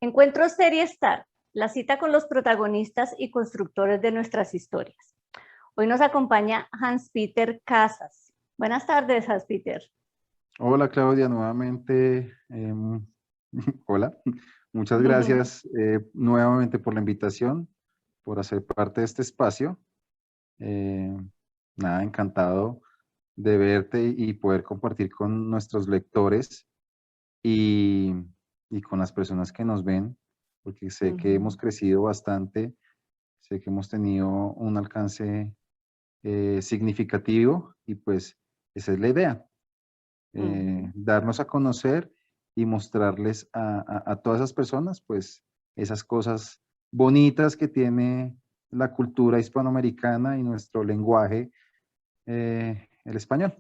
Encuentro Serie Star, la cita con los protagonistas y constructores de nuestras historias. Hoy nos acompaña Hans-Peter Casas. Buenas tardes, Hans-Peter. Hola Claudia, nuevamente. Hola, muchas gracias nuevamente por la invitación, por hacer parte de este espacio. Eh, Nada, encantado de verte y poder compartir con nuestros lectores y, y con las personas que nos ven, porque sé que hemos crecido bastante, sé que hemos tenido un alcance significativo y pues esa es la idea. Darnos a conocer y mostrarles a todas esas personas, pues, esas cosas bonitas que tiene la cultura hispanoamericana y nuestro lenguaje, el español.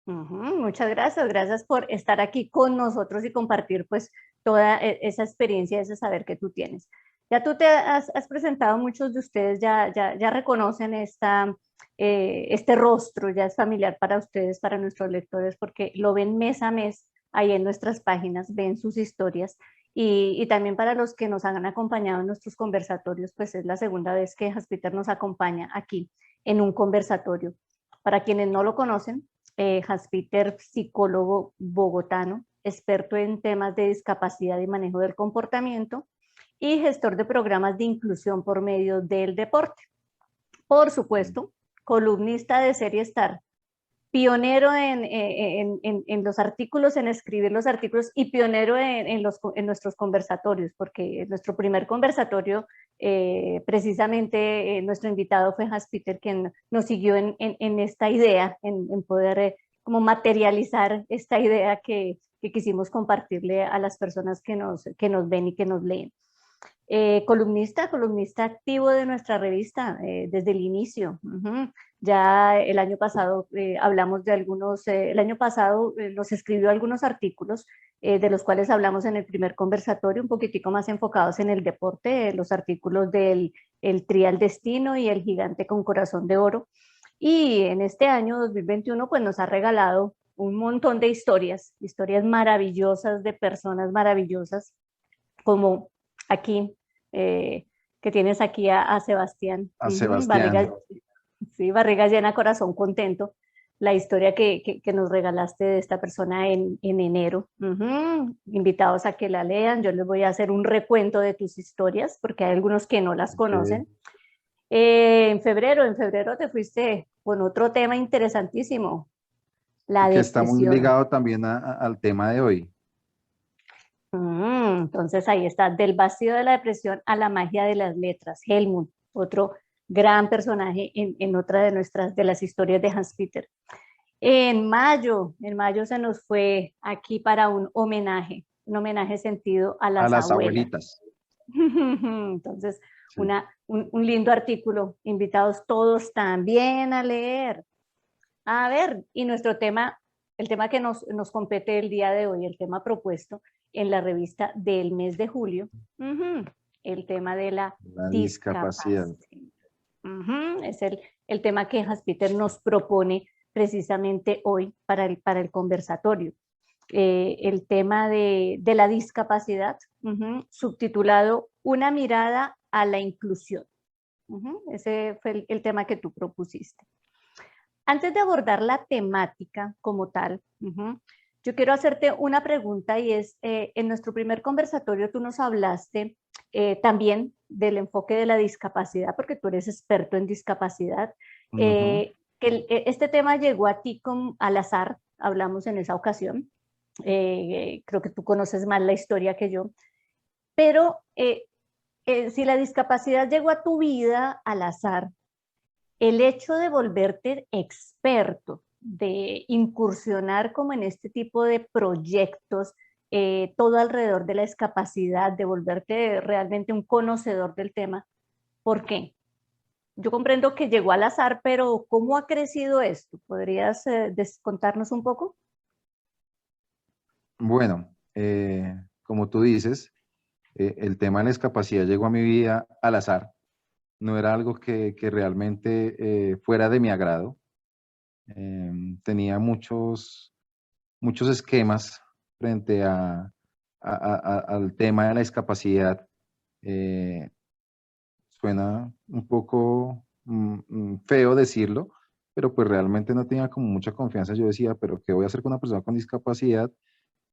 Muchas gracias, gracias por estar aquí con nosotros y compartir pues toda esa experiencia, ese saber que tú tienes. Ya tú te has presentado, muchos de ustedes ya reconocen este rostro, ya es familiar para ustedes, para nuestros lectores, porque lo ven mes a mes ahí en nuestras páginas, ven sus historias y también para los que nos han acompañado en nuestros conversatorios, pues es la segunda vez que Hans-Peter nos acompaña aquí en un conversatorio. Para quienes no lo conocen, Hans-Peter, psicólogo bogotano, experto en temas de discapacidad y manejo del comportamiento y gestor de programas de inclusión por medio del deporte. Por supuesto, columnista de Serie Star, pionero en los artículos, en escribir los artículos y pionero en nuestros conversatorios, porque nuestro primer conversatorio, precisamente nuestro invitado fue Hans-Peter, quien nos siguió en esta idea, en poder como materializar esta idea que quisimos compartirle a las personas que nos ven y que nos leen. Columnista activo de nuestra revista desde el inicio. Ya el año pasado hablamos de algunos, el año pasado nos escribió algunos artículos de los cuales hablamos en el primer conversatorio, un poquitico más enfocados en el deporte, los artículos del el Trial Destino y el Gigante con Corazón de Oro. Y en este año 2021 pues nos ha regalado un montón de historias maravillosas de personas maravillosas, como aquí, que tienes aquí a Sebastián. A Sebastián. Sí, barriga llena, corazón contento. La historia que nos regalaste de esta persona en enero. Invitados a que la lean. Yo les voy a hacer un recuento de tus historias, porque hay algunos que no las conocen. En febrero te fuiste con otro tema interesantísimo, la Que está muy depresión. ligado también al tema de hoy. Entonces ahí está, del vacío de la depresión a la magia de las letras. Helmut, otro gran personaje en otra de las historias de Hans-Peter. En mayo se nos fue aquí para un homenaje sentido a A las las abuelas. abuelitas. Entonces, Sí. un lindo artículo, invitados todos también a leer. A ver, y nuestro tema, el tema que nos compete el día de hoy, el tema propuesto en la revista del mes de julio, el tema de la La discapacidad. discapacidad. Es el tema que Hans-Peter nos propone precisamente hoy para el conversatorio. El tema de la discapacidad, subtitulado Una mirada a la inclusión. Ese fue el tema que tú propusiste. Antes de abordar la temática como tal, yo quiero hacerte una pregunta y es, en nuestro primer conversatorio tú nos hablaste también del enfoque de la discapacidad, porque tú eres experto en discapacidad, este tema llegó a ti al azar, hablamos en esa ocasión, creo que tú conoces más la historia que yo, pero si la discapacidad llegó a tu vida al azar, el hecho de volverte experto, de incursionar como en este tipo de proyectos, todo alrededor de la discapacidad, de volverte realmente un conocedor del tema, ¿por qué? Yo comprendo que llegó al azar, pero ¿cómo ha crecido esto? ¿Podrías contarnos un poco? Bueno, como tú dices, el tema de la discapacidad llegó a mi vida al azar. No era algo que realmente fuera de mi agrado. Tenía muchos esquemas frente a al tema de la discapacidad, suena un poco feo decirlo, pero pues realmente no tenía como mucha confianza. Yo decía, pero ¿qué voy a hacer con una persona con discapacidad?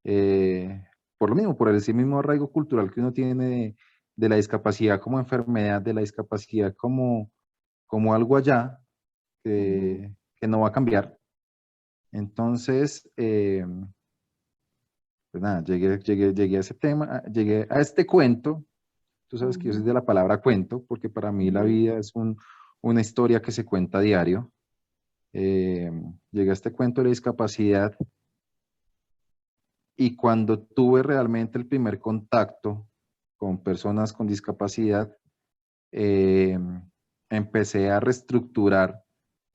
Por lo mismo, por ese mismo arraigo cultural que uno tiene de la discapacidad como enfermedad, de la discapacidad como algo allá que no va a cambiar. Entonces, pues nada, llegué a ese tema, llegué a este cuento. Tú sabes que yo soy de la palabra cuento, porque para mí la vida es una historia que se cuenta a diario. Llegué a este cuento de la discapacidad y cuando tuve realmente el primer contacto con personas con discapacidad, eh, empecé a reestructurar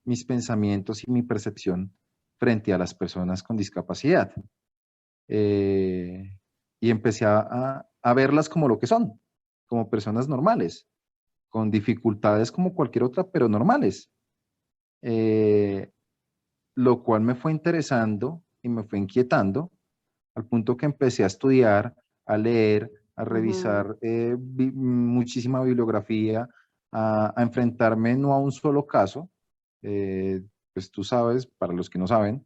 mis pensamientos y mi percepción frente a las personas con discapacidad. Eh, y empecé a verlas como lo que son, como personas normales, con dificultades como cualquier otra, pero normales. Eh, lo cual me fue interesando y me fue inquietando al punto que empecé a estudiar, a leer, a revisar muchísima bibliografía, a enfrentarme no a un solo caso. Pues tú sabes, para los que no saben,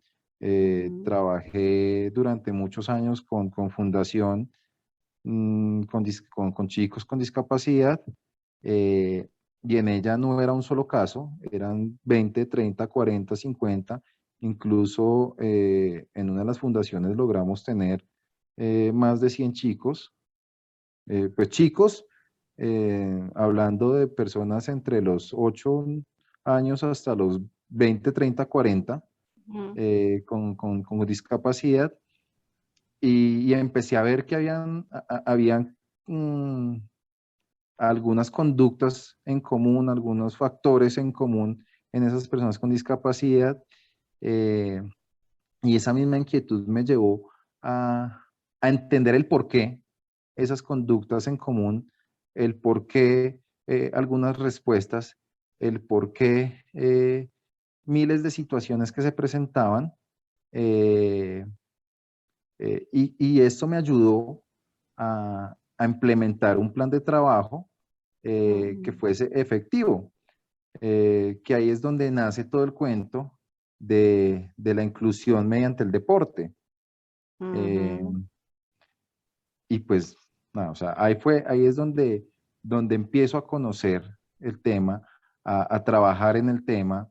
trabajé durante muchos años con fundación, con chicos con discapacidad, eh, y en ella no era un solo caso, eran 20, 30, 40, 50, incluso en una de las fundaciones logramos tener más de 100 chicos, pues chicos, hablando de personas entre los 8 años hasta los 20, 30, 40, con discapacidad, y empecé a ver que habían algunas conductas en común, algunos factores en común en esas personas con discapacidad, eh, y esa misma inquietud me llevó a entender el por qué esas conductas en común, el por qué algunas respuestas, el por qué miles de situaciones que se presentaban, eh, y esto me ayudó a implementar un plan de trabajo que fuese efectivo, que ahí es donde nace todo el cuento de la inclusión mediante el deporte. Eh, y pues, nada, o sea, ahí es donde empiezo a conocer el tema, a trabajar en el tema.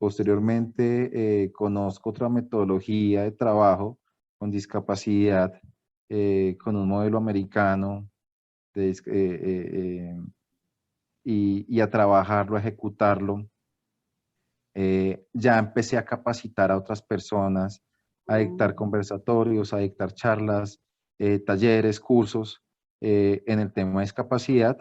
Posteriormente, conozco otra metodología de trabajo con discapacidad, con un modelo americano y a trabajarlo, a ejecutarlo. Ya empecé a capacitar a otras personas, a dictar conversatorios, a dictar charlas, talleres, cursos en el tema de discapacidad,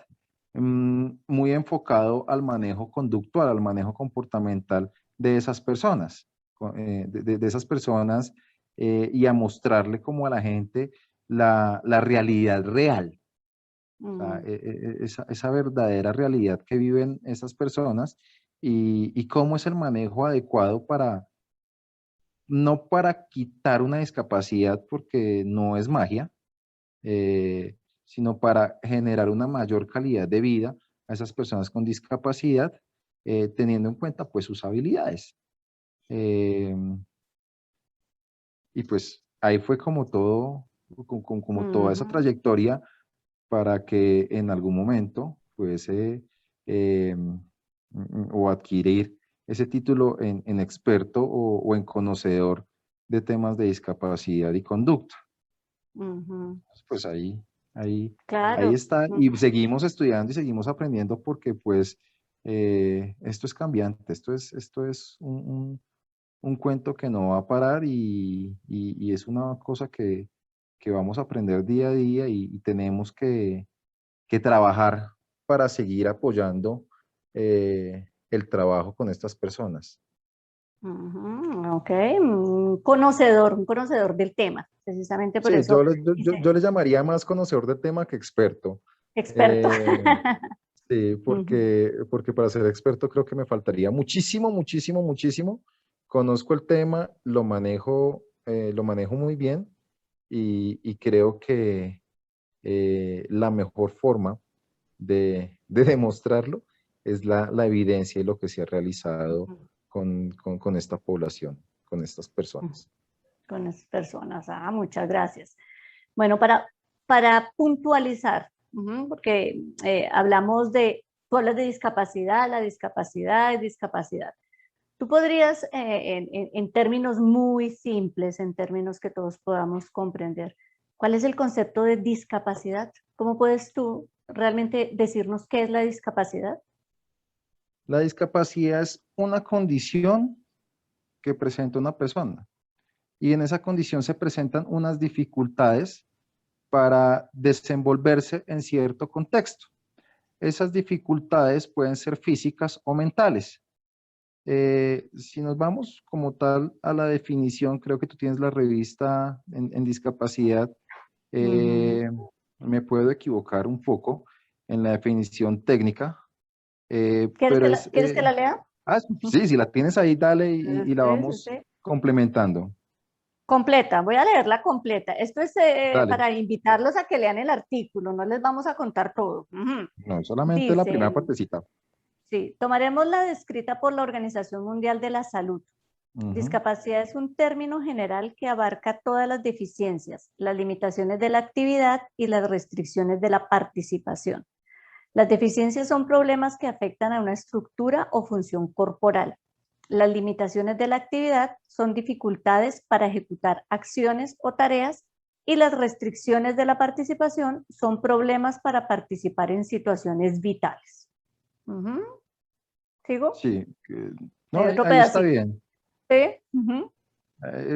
muy enfocado al manejo conductual, al manejo comportamental de esas personas, de esas personas, y a mostrarle como a la gente la realidad real, o sea, esa verdadera realidad que viven esas personas y cómo es el manejo adecuado para, no para quitar una discapacidad porque no es magia, sino para generar una mayor calidad de vida a esas personas con discapacidad, teniendo en cuenta pues sus habilidades. Eh, y pues ahí fue como todo, como toda esa trayectoria para que en algún momento fuese o adquirir ese título en experto o en conocedor de temas de discapacidad y conducta. Pues ahí Claro. está y seguimos estudiando y seguimos aprendiendo porque pues esto es cambiante, esto es un cuento que no va a parar y es una cosa que vamos a aprender día a día y tenemos que trabajar para seguir apoyando el trabajo con estas personas. Ok, un conocedor del tema, precisamente por Sí, eso yo le llamaría más conocedor del tema que experto. experto. Eh, sí, Ujú, porque para ser experto creo que me faltaría muchísimo, muchísimo, muchísimo. Conozco el tema, lo manejo muy bien y creo la mejor forma de demostrarlo es la evidencia y lo que se ha realizado con esta población, con estas personas. Con esas personas. Muchas gracias. Bueno, para puntualizar, porque hablamos tú hablas de discapacidad, la discapacidad es discapacidad. Tú podrías, en términos muy simples, en términos que todos podamos comprender, ¿cuál es el concepto de discapacidad? ¿Cómo puedes tú realmente decirnos qué es la discapacidad? La discapacidad es una condición que presenta una persona y en esa condición se presentan unas dificultades para desenvolverse en cierto contexto. Esas dificultades pueden ser físicas o mentales. Si nos vamos como tal a la definición, creo que tú tienes la revista en discapacidad. Me puedo equivocar un poco en la definición técnica, pero es... ¿Quieres que la lea? sí, si la tienes ahí, dale y la Sí, sí, vamos sí. complementando. Completa, voy a leerla completa. Esto es Dale. para invitarlos a que lean el artículo, no les vamos a contar todo. No, solamente la primera Dice, partecita. sí, tomaremos la descrita por la Organización Mundial de la Salud. Ujú. Discapacidad es un término general que abarca todas las deficiencias, las limitaciones de la actividad y las restricciones de la participación. Las deficiencias son problemas que afectan a una estructura o función corporal. Las limitaciones de la actividad son dificultades para ejecutar acciones o tareas y las restricciones de la participación son problemas para participar en situaciones vitales. ¿Sigo? Sí, no, Hay otro ahí está pedacito. bien. ¿Sí?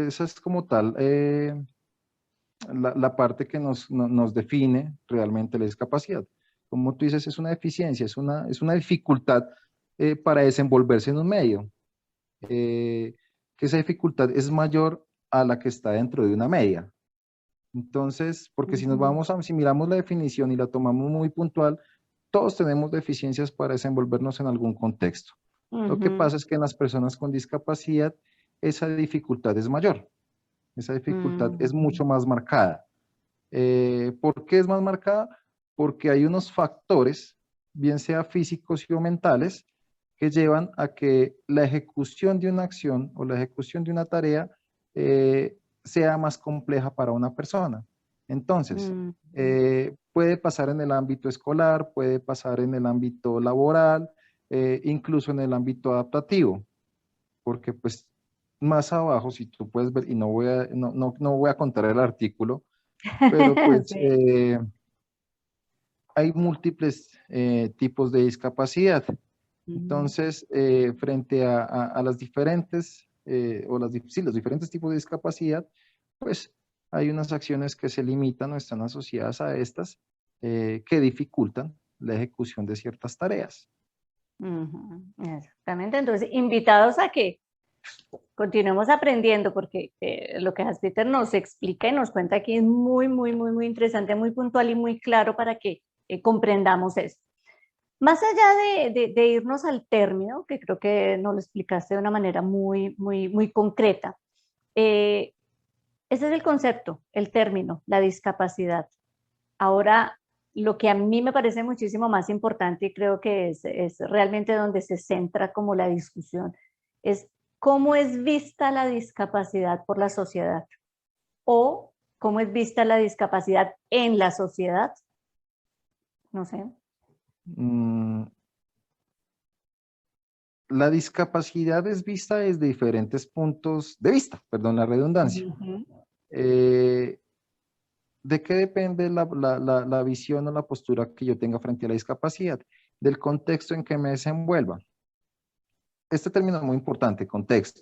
Esa es como tal la parte que nos define realmente la discapacidad. Como tú dices, es una deficiencia, es una dificultad para desenvolverse en un medio. Que esa dificultad es mayor a la que está dentro de una media. Entonces, porque si miramos la definición y la tomamos muy puntual, todos tenemos deficiencias para desenvolvernos en algún contexto. Lo que pasa es que en las personas con discapacidad, esa dificultad es mayor, esa dificultad es mucho más marcada. ¿Por qué es más marcada? Porque hay unos factores, bien sea físicos o mentales, que llevan a que la ejecución de una acción o la ejecución de una tarea sea más compleja para una persona. Entonces, puede pasar en el ámbito escolar, puede pasar en el ámbito laboral, incluso en el ámbito adaptativo, porque pues más abajo, si tú puedes ver, y no voy a contar el artículo, pero pues Sí. hay múltiples tipos de discapacidad. Mm, Entonces, frente a las diferentes, sí, los diferentes tipos de discapacidad, pues hay unas acciones que se limitan o están asociadas a estas que dificultan la ejecución de ciertas tareas. Exactamente. Entonces, invitados a que continuemos aprendiendo, porque lo que Hans-Peter nos explica y nos cuenta aquí es muy, muy, muy, muy interesante, muy puntual y muy claro para que comprendamos eso. Más allá de irnos al término, que creo que nos lo explicaste de una manera muy, muy, muy concreta, ese es el concepto, el término, la discapacidad. Ahora, lo que a mí me parece muchísimo más importante y creo que es realmente donde se centra como la discusión, es cómo es vista la discapacidad por la sociedad o cómo es vista la discapacidad en la sociedad. No sé. Mm, la discapacidad es vista desde diferentes puntos de vista, perdón la redundancia. Ujú. Eh, ¿De qué depende la visión o la postura que yo tenga frente a la discapacidad? Del contexto en que me desenvuelva. Este término es muy importante, contexto,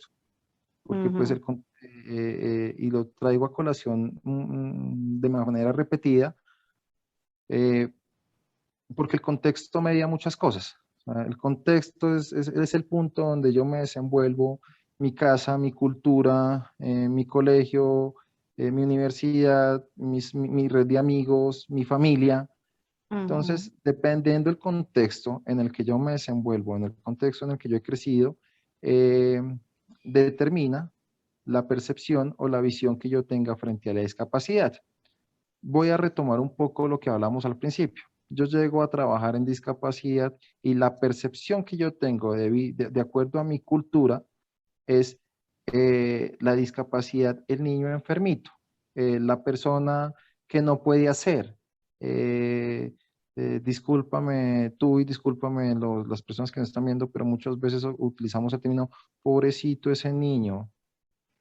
porque pues Ujú. y lo traigo a colación de manera repetida, eh, porque el contexto media muchas cosas. O sea, el contexto es el punto donde yo me desenvuelvo, mi casa, mi cultura, mi colegio, mi universidad, mi red de amigos, mi familia. Ujú. Entonces, dependiendo del contexto en el que yo me desenvuelvo, en el contexto en el que yo he crecido, eh, determina la percepción o la visión que yo tenga frente a la discapacidad. voy a retomar un poco lo que hablamos al principio. Yo llego a trabajar en discapacidad y la percepción que yo tengo de acuerdo a mi cultura es la discapacidad, el niño enfermito, la persona que no puede hacer. Discúlpame tú y discúlpame las personas que nos están viendo, pero muchas veces utilizamos el término pobrecito ese niño,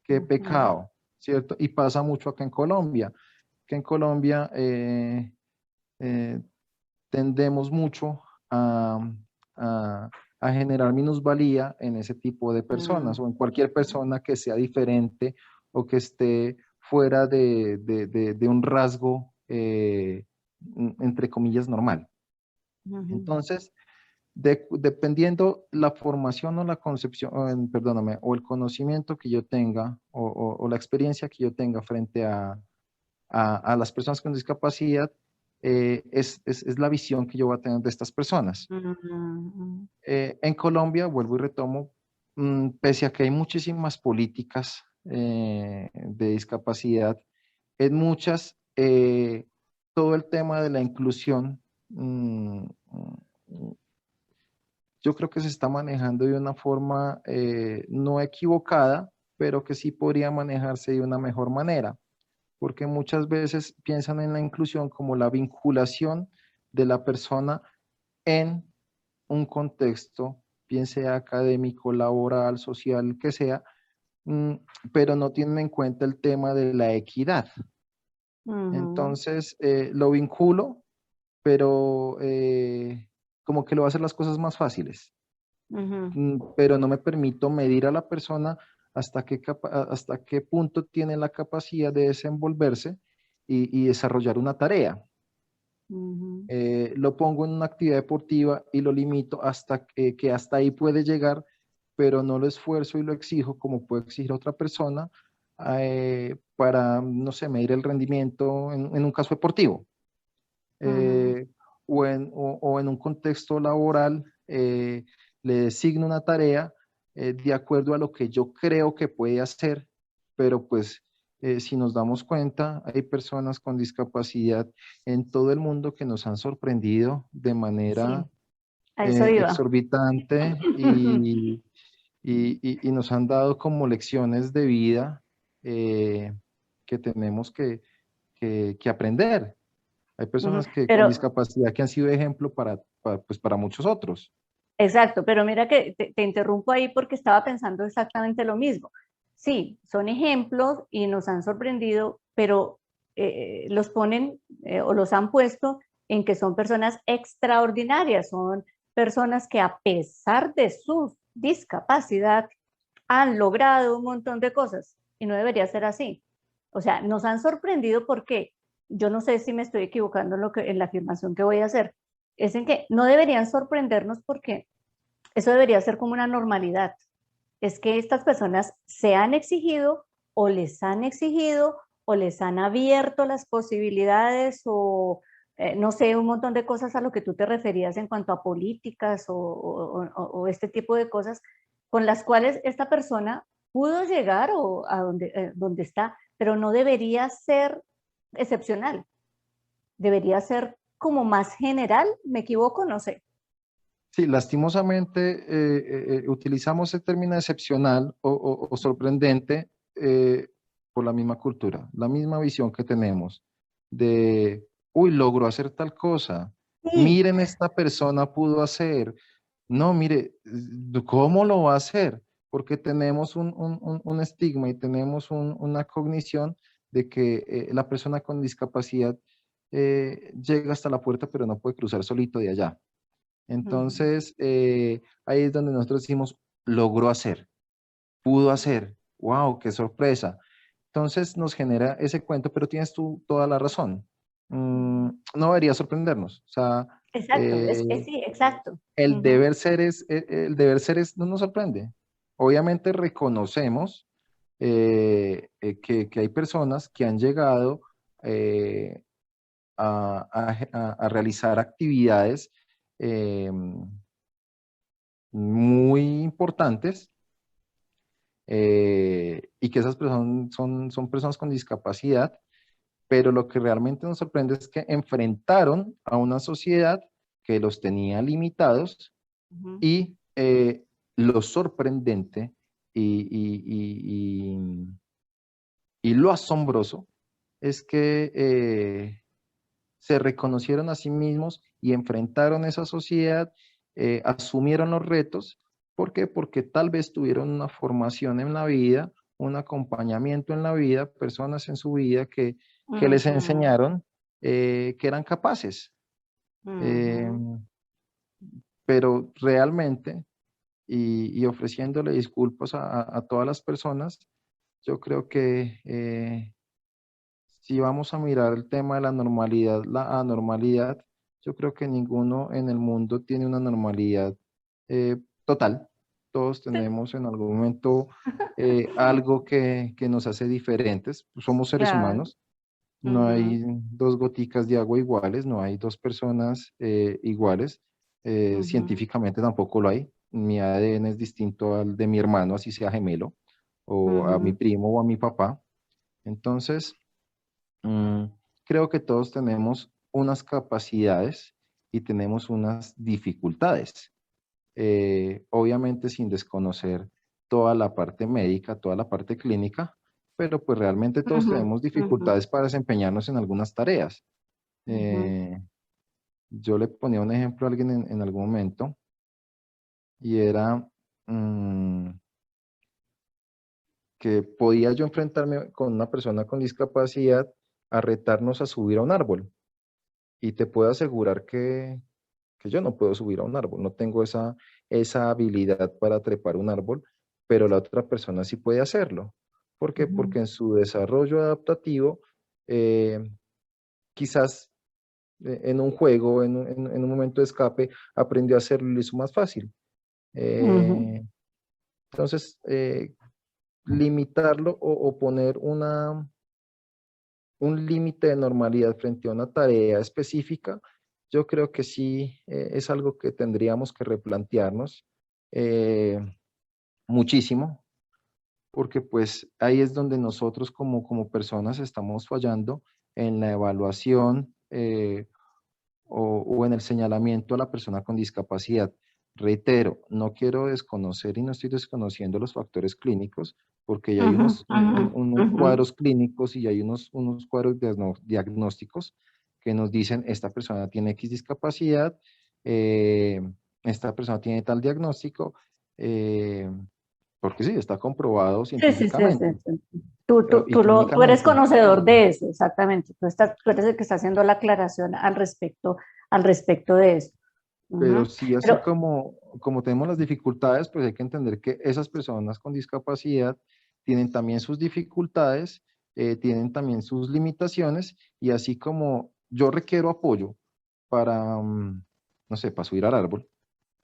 qué Ujú, pecado, ¿cierto? Y pasa mucho acá en Colombia, que en Colombia eh, tendemos mucho a, a generar minusvalía en ese tipo de personas o en cualquier ujú, persona que sea diferente o que esté fuera de un rasgo, entre comillas, normal. ujú, Entonces, dependiendo la formación o la concepción, perdóname, o el conocimiento que yo tenga o la experiencia que yo tenga frente a las personas con discapacidad, es la visión que yo voy a tener de estas personas. ujú, En Colombia, vuelvo y retomo, pese a que hay muchísimas políticas de discapacidad, en muchas, todo el tema de la inclusión, yo creo que se está manejando de una forma no equivocada, pero que sí podría manejarse de una mejor manera, porque muchas veces piensan en la inclusión como la vinculación de la persona en un contexto, bien sea académico, laboral, social, que sea, mm, pero no tienen en cuenta el tema de la equidad. ujú, Entonces, lo vinculo, pero como que lo va a hacer las cosas más fáciles. ujú, Pero no me permito medir a la persona hasta qué punto tiene la capacidad de desenvolverse y desarrollar una tarea. ujú, Lo pongo en una actividad deportiva y lo limito hasta que hasta ahí puede llegar, pero no lo esfuerzo y lo exijo como puede exigir otra persona para, no sé, medir el rendimiento en un caso deportivo. ujú, eh, o en un contexto laboral, le designo una tarea de acuerdo a lo que yo creo que puede hacer, pero pues si nos damos cuenta, hay personas con discapacidad en todo el mundo que nos han sorprendido de manera sí, a eso iba. exorbitante y nos han dado como lecciones de vida que tenemos que aprender. Hay Ujú, personas que con pero, discapacidad que han sido ejemplo pues para muchos otros. exacto, pero mira que te interrumpo ahí porque estaba pensando exactamente lo mismo. Sí, son ejemplos y nos han sorprendido, pero los ponen o los han puesto en que son personas extraordinarias, son personas que a pesar de su discapacidad han logrado un montón de cosas y no debería ser así. O sea, nos han sorprendido porque yo no sé si me estoy equivocando en la afirmación que voy a hacer, es en que no deberían sorprendernos porque eso debería ser como una normalidad. Es que estas personas se han exigido o les han exigido o les han abierto las posibilidades o no sé, un montón de cosas a lo que tú te referías en cuanto a políticas o este tipo de cosas con las cuales esta persona pudo llegar o a donde está, pero no debería ser excepcional, debería ser como más general, ¿me equivoco? No sé. Sí, lastimosamente utilizamos el término excepcional o sorprendente por la misma cultura, la misma visión que tenemos de, uy, logró hacer tal cosa, Sí. miren, esta persona pudo hacer, no, mire, ¿cómo lo va a hacer? Porque tenemos un estigma y tenemos una cognición de que la persona con discapacidad llega hasta la puerta, pero no puede cruzar solito de allá. Ujú, Entonces, ahí es donde nosotros decimos, logró hacer, pudo hacer, wow, qué sorpresa. Entonces nos genera ese cuento, pero tienes tú toda la razón. No debería sorprendernos. O sea, exacto, eh, sí, exacto. el Ujú, deber ser el deber ser no nos sorprende. Obviamente reconocemos que hay personas que han llegado eh, a realizar actividades eh, muy importantes y que esas personas son personas con discapacidad, pero lo que realmente nos sorprende es que enfrentaron a una sociedad que los tenía limitados Ujú, y lo sorprendente y lo asombroso es que se reconocieron a sí mismos y enfrentaron esa sociedad, asumieron los retos. ¿Por qué? Porque tal vez tuvieron una formación en la vida, un acompañamiento en la vida, personas en su vida que les ujú, enseñaron que eran capaces. Eh, ujú, pero realmente, y ofreciéndole disculpas a todas las personas, yo creo que si vamos a mirar el tema de la normalidad, la anormalidad, yo creo que ninguno en el mundo tiene una normalidad total. Todos tenemos en algún momento algo que nos hace diferentes. Somos seres claro. humanos. No Ujú, hay dos goticas de agua iguales, no hay dos personas iguales. ujú, Científicamente tampoco lo hay. Mi ADN es distinto al de mi hermano, así sea gemelo, o a mi ujú, primo o a mi papá. Entonces, Mm, creo que todos tenemos unas capacidades y tenemos unas dificultades. Obviamente sin desconocer toda la parte médica, toda la parte clínica, pero pues realmente todos ujú, tenemos ujú, dificultades para desempeñarnos en algunas tareas. ujú, Eh, yo le ponía un ejemplo a alguien en algún momento y era mm, que podía yo enfrentarme con una persona con discapacidad a retarnos a subir a un árbol. Y te puedo asegurar que yo no puedo subir a un árbol, no tengo esa habilidad para trepar un árbol, pero la otra persona sí puede hacerlo. ¿Por qué? ujú, Porque en su desarrollo adaptativo, eh, quizás en un juego, en un momento de escape, aprendió a hacerlo y lo hizo más fácil. ujú, Eh, entonces, limitarlo o poner un límite de normalidad frente a una tarea específica, yo creo que sí es algo que tendríamos que replantearnos eh, muchísimo, porque pues ahí es donde nosotros como personas estamos fallando en la evaluación o en el señalamiento a la persona con discapacidad. Reitero, no quiero desconocer y no estoy desconociendo los factores clínicos, porque ya hay ujú, ujú, unos ujú, cuadros clínicos y hay unos cuadros diagnósticos que nos dicen, esta persona tiene X discapacidad, eh, esta persona tiene tal diagnóstico, eh, porque sí, está comprobado sí, sí, sí, sí, científicamente sí. y Tú eres clínicamente. conocedor de eso, exactamente. Tú eres el que está haciendo la aclaración al respecto de eso. Pero Ujú. sí, así Pero, como tenemos las dificultades, pues hay que entender que esas personas con discapacidad tienen también sus dificultades, tienen también sus limitaciones, y así como yo requiero apoyo para, no sé, para subir al árbol.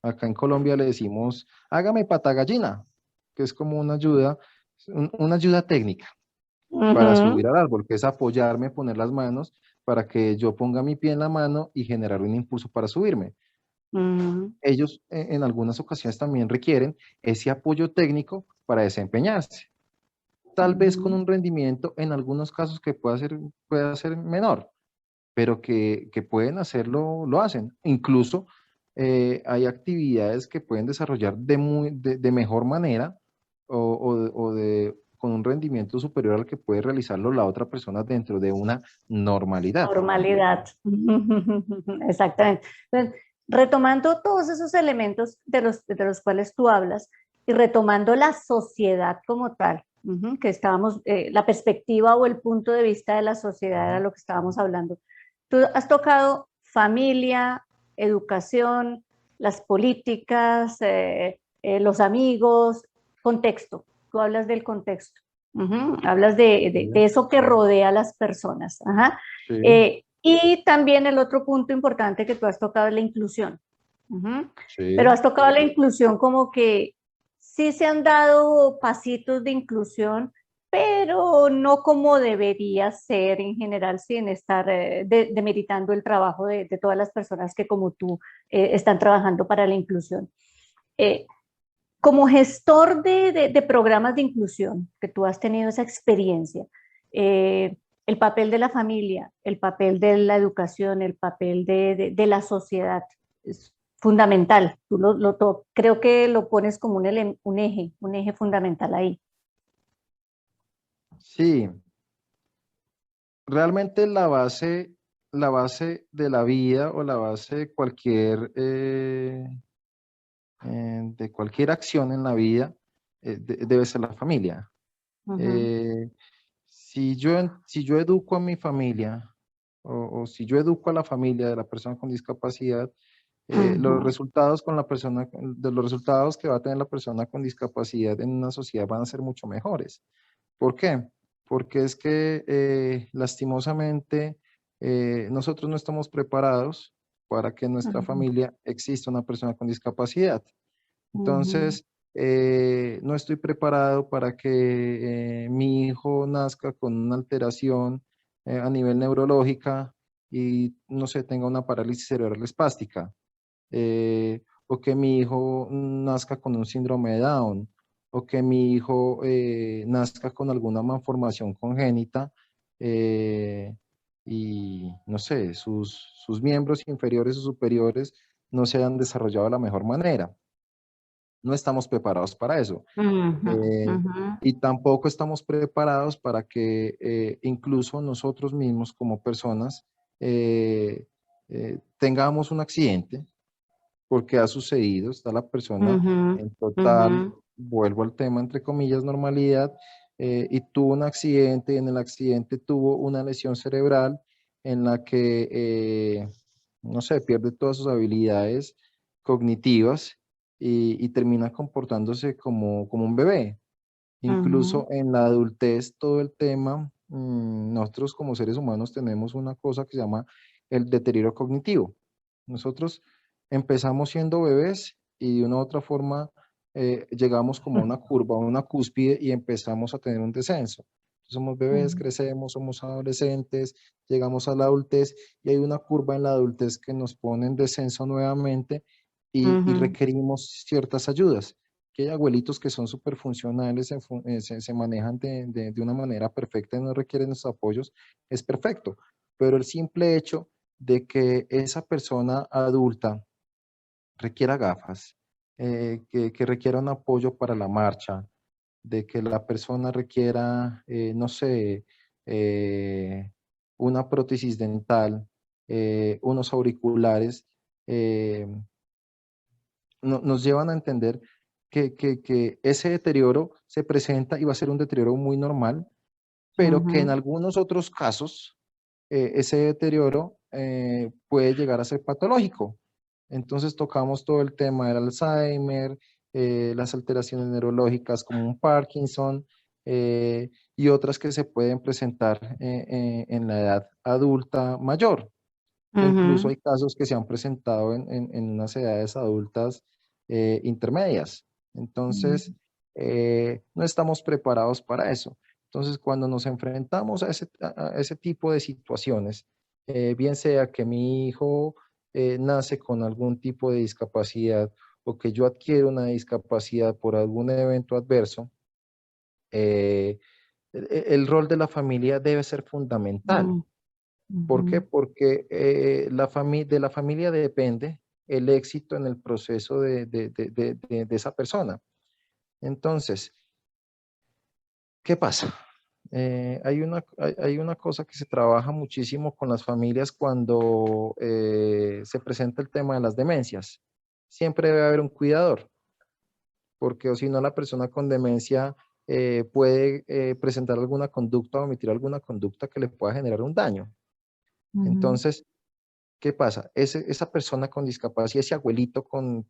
Acá en Colombia le decimos, hágame pata gallina, que es como una ayuda, una ayuda técnica para ujú, subir al árbol, que es apoyarme, poner las manos para que yo ponga mi pie en la mano y generar un impulso para subirme. ujú, Ellos en algunas ocasiones también requieren ese apoyo técnico para desempeñarse. Tal vez con ujú. un rendimiento en algunos casos que pueda ser menor, pero que pueden hacerlo, lo hacen. Incluso hay actividades que pueden desarrollar de mejor manera con un rendimiento superior al que puede realizarlo la otra persona dentro de una normalidad. Normalidad. Exactamente. Entonces, retomando todos esos elementos de los cuales tú hablas y retomando la sociedad como tal, que estábamos, la perspectiva o el punto de vista de la sociedad era Ujú. lo que estábamos hablando. Tú has tocado familia, educación, las políticas, los amigos, contexto. Tú hablas del contexto. Hablas de eso que rodea a las personas. Ajá. Sí, Y también el otro punto importante que tú has tocado es la inclusión. Ujú. Pero sí. has tocado la inclusión como que sí se han dado pasitos de inclusión, pero no como debería ser en general, sin estar demeritando el trabajo de todas las personas que como tú están trabajando para la inclusión. Eh, Como gestor de programas de inclusión, que tú has tenido esa experiencia, el papel de la familia, el papel de la educación, el papel de la sociedad es fundamental. Tú creo que lo pones como un eje fundamental ahí. Sí, realmente la base de la vida o la base de cualquier acción en la vida debe ser la familia. Ujú, Eh, si yo educo a mi familia o si yo educo a la familia de la persona con discapacidad, los ujú, resultados con la persona, de los resultados que va a tener la persona con discapacidad en una sociedad van a ser mucho mejores. ¿Por qué? Porque es que lastimosamente nosotros no estamos preparados para que en nuestra ujú, familia exista una persona con discapacidad. ujú, Entonces, no estoy preparado para que mi hijo nazca con una alteración a nivel neurológica y, no sé, tenga una parálisis cerebral espástica, o que mi hijo nazca con un síndrome de Down, o que mi hijo nazca con alguna malformación congénita y, no sé, sus miembros inferiores o superiores no se han desarrollado de la mejor manera. No estamos preparados para eso. ujú, Eh, ujú, y tampoco estamos preparados para que incluso nosotros mismos como personas tengamos un accidente, porque ha sucedido, está la persona ujú, en ujú, total, vuelvo al tema entre comillas, normalidad, y tuvo un accidente, y en el accidente tuvo una lesión cerebral en la que, no sé, pierde todas sus habilidades cognitivas y termina comportándose como un bebé. ujú, Incluso en la adultez, todo el tema, nosotros como seres humanos tenemos una cosa que se llama el deterioro cognitivo. Nosotros empezamos siendo bebés y de una u otra forma llegamos como a una curva, a una cúspide y empezamos a tener un descenso. Somos bebés, ujú, crecemos, somos adolescentes, llegamos a la adultez y hay una curva en la adultez que nos pone en descenso nuevamente y ujú, requerimos ciertas ayudas, que hay abuelitos que son súper funcionales, se manejan de una manera perfecta y no requieren esos apoyos, es perfecto. Pero el simple hecho de que esa persona adulta requiera gafas, que requiera un apoyo para la marcha, de que la persona requiera, no sé, eh, una prótesis dental, unos auriculares, eh, nos llevan a entender que ese deterioro se presenta y va a ser un deterioro muy normal, pero que en ujú, algunos otros casos ese deterioro puede llegar a ser patológico. Entonces tocamos todo el tema del Alzheimer, las alteraciones neurológicas como un Parkinson y otras que se pueden presentar en la edad adulta mayor. Incluso ujú, hay casos que se han presentado en unas edades adultas intermedias. Entonces, ujú, no estamos preparados para eso. Entonces, cuando nos enfrentamos a ese tipo de situaciones, bien sea que mi hijo nace con algún tipo de discapacidad o que yo adquiero una discapacidad por algún evento adverso, eh, el rol de la familia debe ser fundamental. ujú, ¿Por qué? ujú, Porque de la familia depende el éxito en el proceso de esa persona. Entonces, ¿qué pasa? Hay una cosa que se trabaja muchísimo con las familias cuando se presenta el tema de las demencias. Siempre debe haber un cuidador, porque o si no la persona con demencia puede presentar alguna conducta o omitir alguna conducta que le pueda generar un daño. ujú, Entonces, ¿qué pasa? Esa persona con discapacidad, ese abuelito con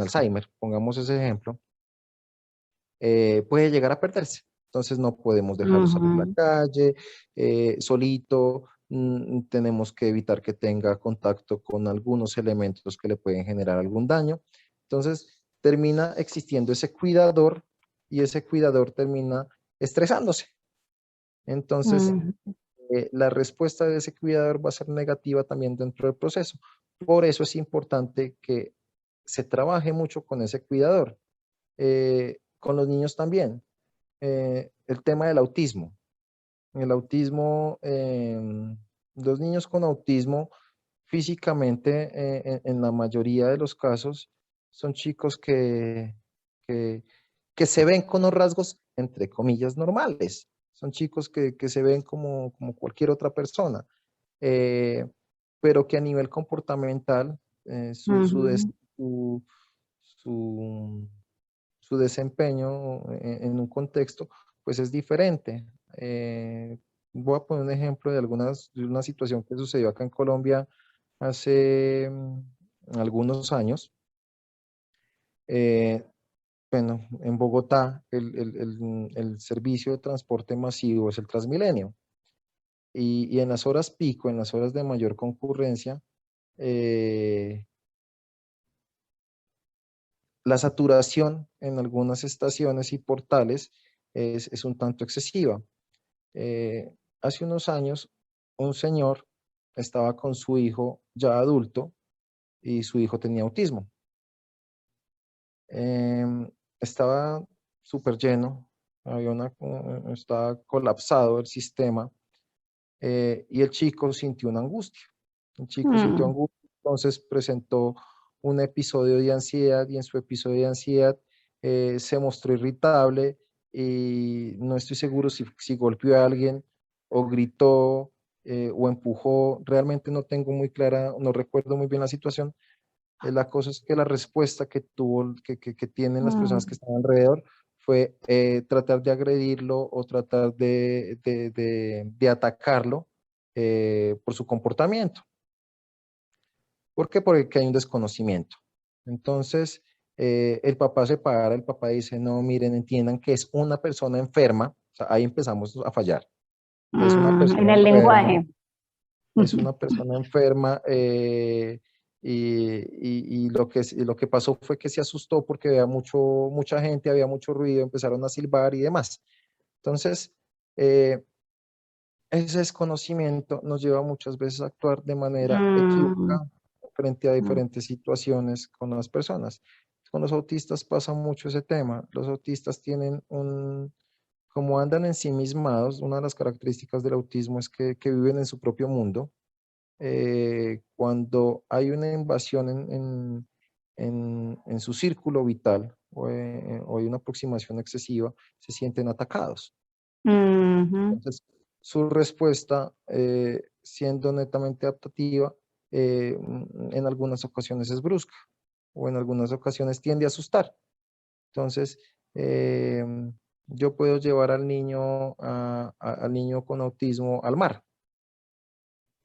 Alzheimer, pongamos ese ejemplo, puede llegar a perderse. Entonces no podemos dejarlo salir a la ujú, calle solito, tenemos que evitar que tenga contacto con algunos elementos que le pueden generar algún daño. Entonces termina existiendo ese cuidador y ese cuidador termina estresándose. Entonces ujú, la respuesta de ese cuidador va a ser negativa también dentro del proceso. Por eso es importante que se trabaje mucho con ese cuidador. Con los niños también. El tema del autismo. El autismo, los niños con autismo físicamente, en la mayoría de los casos, son chicos que, que se ven con los rasgos, entre comillas, normales. Son chicos que se ven como cualquier otra persona, eh, pero que a nivel comportamental, Ujú. su, su- su desempeño en un contexto, pues es diferente. Voy a poner un ejemplo de una situación que sucedió acá en Colombia hace algunos años. Eh, bueno, en Bogotá el servicio de transporte masivo es el Transmilenio y en las horas pico, en las horas de mayor concurrencia, eh, la saturación en algunas estaciones y portales es un tanto excesiva. Eh, Hace unos años, un señor estaba con su hijo ya adulto y su hijo tenía autismo. Estaba súper lleno, estaba colapsado el sistema, y el chico sintió una angustia. El chico sintió Mm. angustia, entonces presentó un episodio de ansiedad y en su episodio de ansiedad se mostró irritable y no estoy seguro si golpeó a alguien o gritó o empujó. Realmente no tengo muy clara, no recuerdo muy bien la situación. La cosa es que la respuesta que tuvo, que tienen las personas que Mm. estaban alrededor fue tratar de agredirlo o tratar de atacarlo por su comportamiento. ¿Por qué? Porque hay un desconocimiento. Entonces, el papá se para, el papá dice, no, miren, entiendan que es una persona enferma. O sea, ahí empezamos a fallar. Es una En persona el enferma, lenguaje. es una persona enferma, y lo que pasó fue que se asustó porque había mucha gente, había mucho ruido, empezaron a silbar y demás. Entonces, eh, ese desconocimiento nos lleva muchas veces a actuar de manera Mm. equívoca frente a Mm. diferentes situaciones con las personas. Con los autistas pasa mucho ese tema. Los autistas tienen como andan ensimismados, una de las características del autismo es que viven en su propio mundo. Cuando hay una invasión en su círculo vital o hay una aproximación excesiva, se sienten atacados. Ujú. Entonces, su respuesta, siendo netamente adaptativa, en algunas ocasiones es brusca o en algunas ocasiones tiende a asustar. Entonces, eh, yo puedo llevar al niño, al niño con autismo al mar.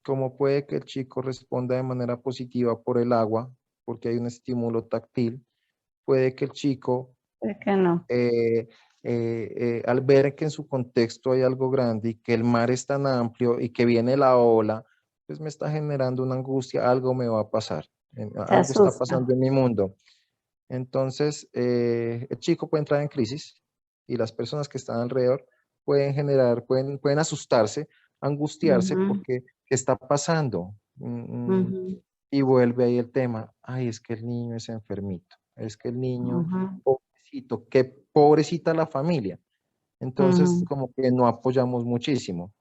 Como puede que el chico responda de manera positiva por el agua, porque hay un estímulo táctil, puede que el chico, ¿Por qué no? al ver que en su contexto hay algo grande y que el mar es tan amplio y que viene la ola, pues me está generando una angustia, algo me va a pasar, Se algo está asusta. pasando en mi mundo. Entonces, el chico puede entrar en crisis y las personas que están alrededor pueden asustarse, angustiarse Ujú. porque ¿qué está pasando? Ujú. Y vuelve ahí el tema, ay, es que el niño es enfermito, es que el niño, Ujú. pobrecito, qué pobrecita la familia. Entonces, Ujú. como que no apoyamos muchísimo,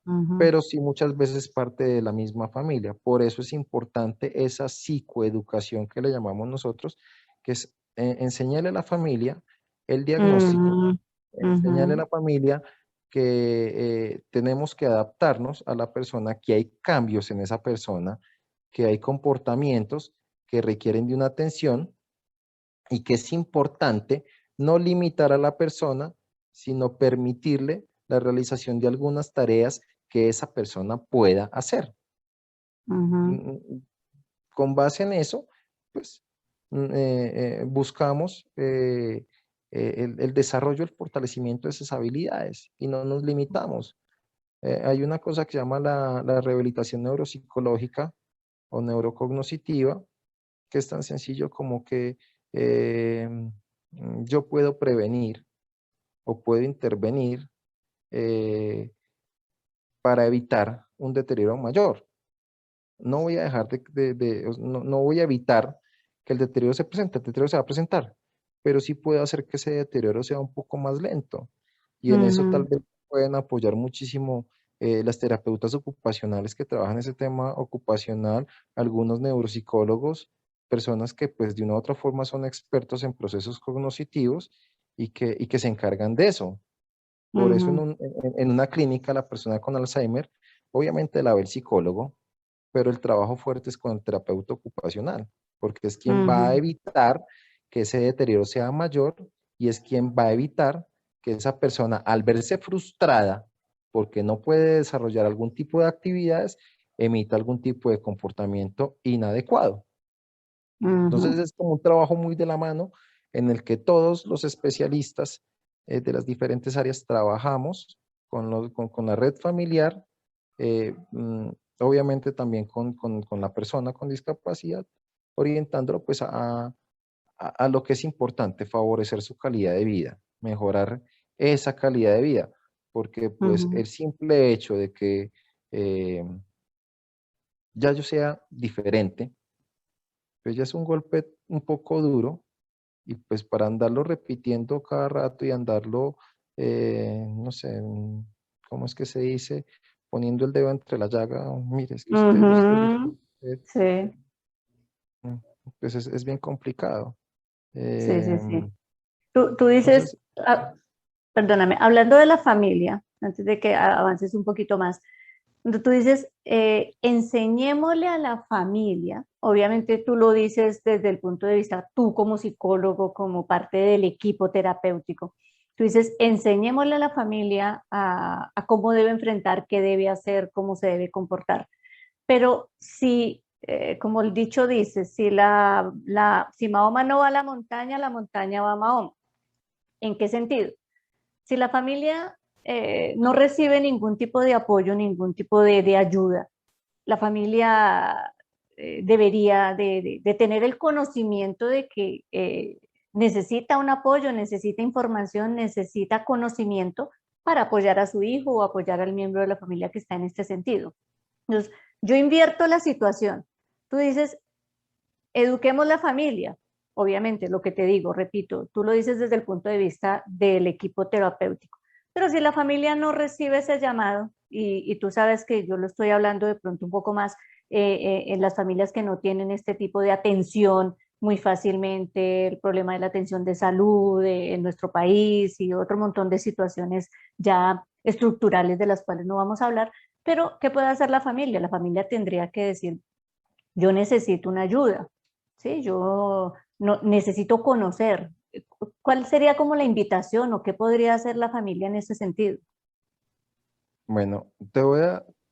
Ujú. pero sí muchas veces parte de la misma familia. Por eso es importante esa psicoeducación que le llamamos nosotros, que es enseñarle a la familia el diagnóstico, Ujú. enseñarle a Ujú. la familia que tenemos que adaptarnos a la persona, que hay cambios en esa persona, que hay comportamientos que requieren de una atención y que es importante no limitar a la persona, sino permitirle la realización de algunas tareas que esa persona pueda hacer. Ujú. Mm, Con base en eso, pues buscamos el desarrollo, el fortalecimiento de esas habilidades y no nos limitamos. Hay una cosa que se llama la rehabilitación neuropsicológica o neurocognoscitiva, que es tan sencillo como que eh, yo puedo prevenir o puedo intervenir eh, para evitar un deterioro mayor. No voy a dejar no voy a evitar que el deterioro se presente, el deterioro se va a presentar, pero sí puedo hacer que ese deterioro sea un poco más lento. Y en eso tal Ujú. vez pueden apoyar muchísimo las terapeutas ocupacionales que trabajan ese tema ocupacional, algunos neuropsicólogos, personas que pues de una u otra forma son expertos en procesos cognitivos y que se encargan de eso. Por eso Ujú, en una clínica la persona con Alzheimer, obviamente la ve el psicólogo, pero el trabajo fuerte es con el terapeuta ocupacional, porque es quien va a ujú, evitar que ese deterioro sea mayor y es quien va a evitar que esa persona, al verse frustrada porque no puede desarrollar algún tipo de actividades, emita algún tipo de comportamiento inadecuado. Entonces ujú, es como un trabajo muy de la mano en el que todos los especialistas de las diferentes áreas trabajamos con la red familiar, eh, mm, obviamente también con la persona con discapacidad, orientándolo pues a lo que es importante, favorecer su calidad de vida, mejorar esa calidad de vida, porque pues ujú. el simple hecho de que eh, ya yo sea diferente, pues ya es un golpe un poco duro y pues para andarlo repitiendo cada rato y andarlo, no sé, ¿cómo es que se dice? Poniendo el dedo entre la llaga, mire, es que Ujú, usted", sí, mm, pues es bien complicado. sí, sí, Em, sí. Tú dices, entonces, ah, perdóname, hablando de la familia, antes de que avances un poquito más, cuando tú dices, enseñémosle a la familia, obviamente tú lo dices desde el punto de vista, tú como psicólogo, como parte del equipo terapéutico, tú dices, enseñémosle a la familia a cómo debe enfrentar, qué debe hacer, cómo se debe comportar. Pero si, como el dicho dice, si Mahoma no va a la montaña va a Mahoma. ¿En qué sentido? Si la familia no recibe ningún tipo de apoyo, ningún tipo de ayuda, la familia debería de tener el conocimiento de que necesita un apoyo, necesita información, necesita conocimiento para apoyar a su hijo o apoyar al miembro de la familia que está en este sentido. Entonces, yo invierto la situación. Tú dices, eduquemos la familia. Obviamente, lo que te digo, repito, tú lo dices desde el punto de vista del equipo terapéutico. Pero si la familia no recibe ese llamado, y tú sabes que yo lo estoy hablando de pronto un poco más en las familias que no tienen este tipo de atención muy fácilmente, el problema de la atención de salud en nuestro país y otro montón de situaciones ya estructurales de las cuales no vamos a hablar, pero ¿qué puede hacer la familia? La familia tendría que decir, yo necesito una ayuda, ¿sí? Yo no, necesito conocer. ¿Cuál sería como la invitación o qué podría hacer la familia en ese sentido? bueno,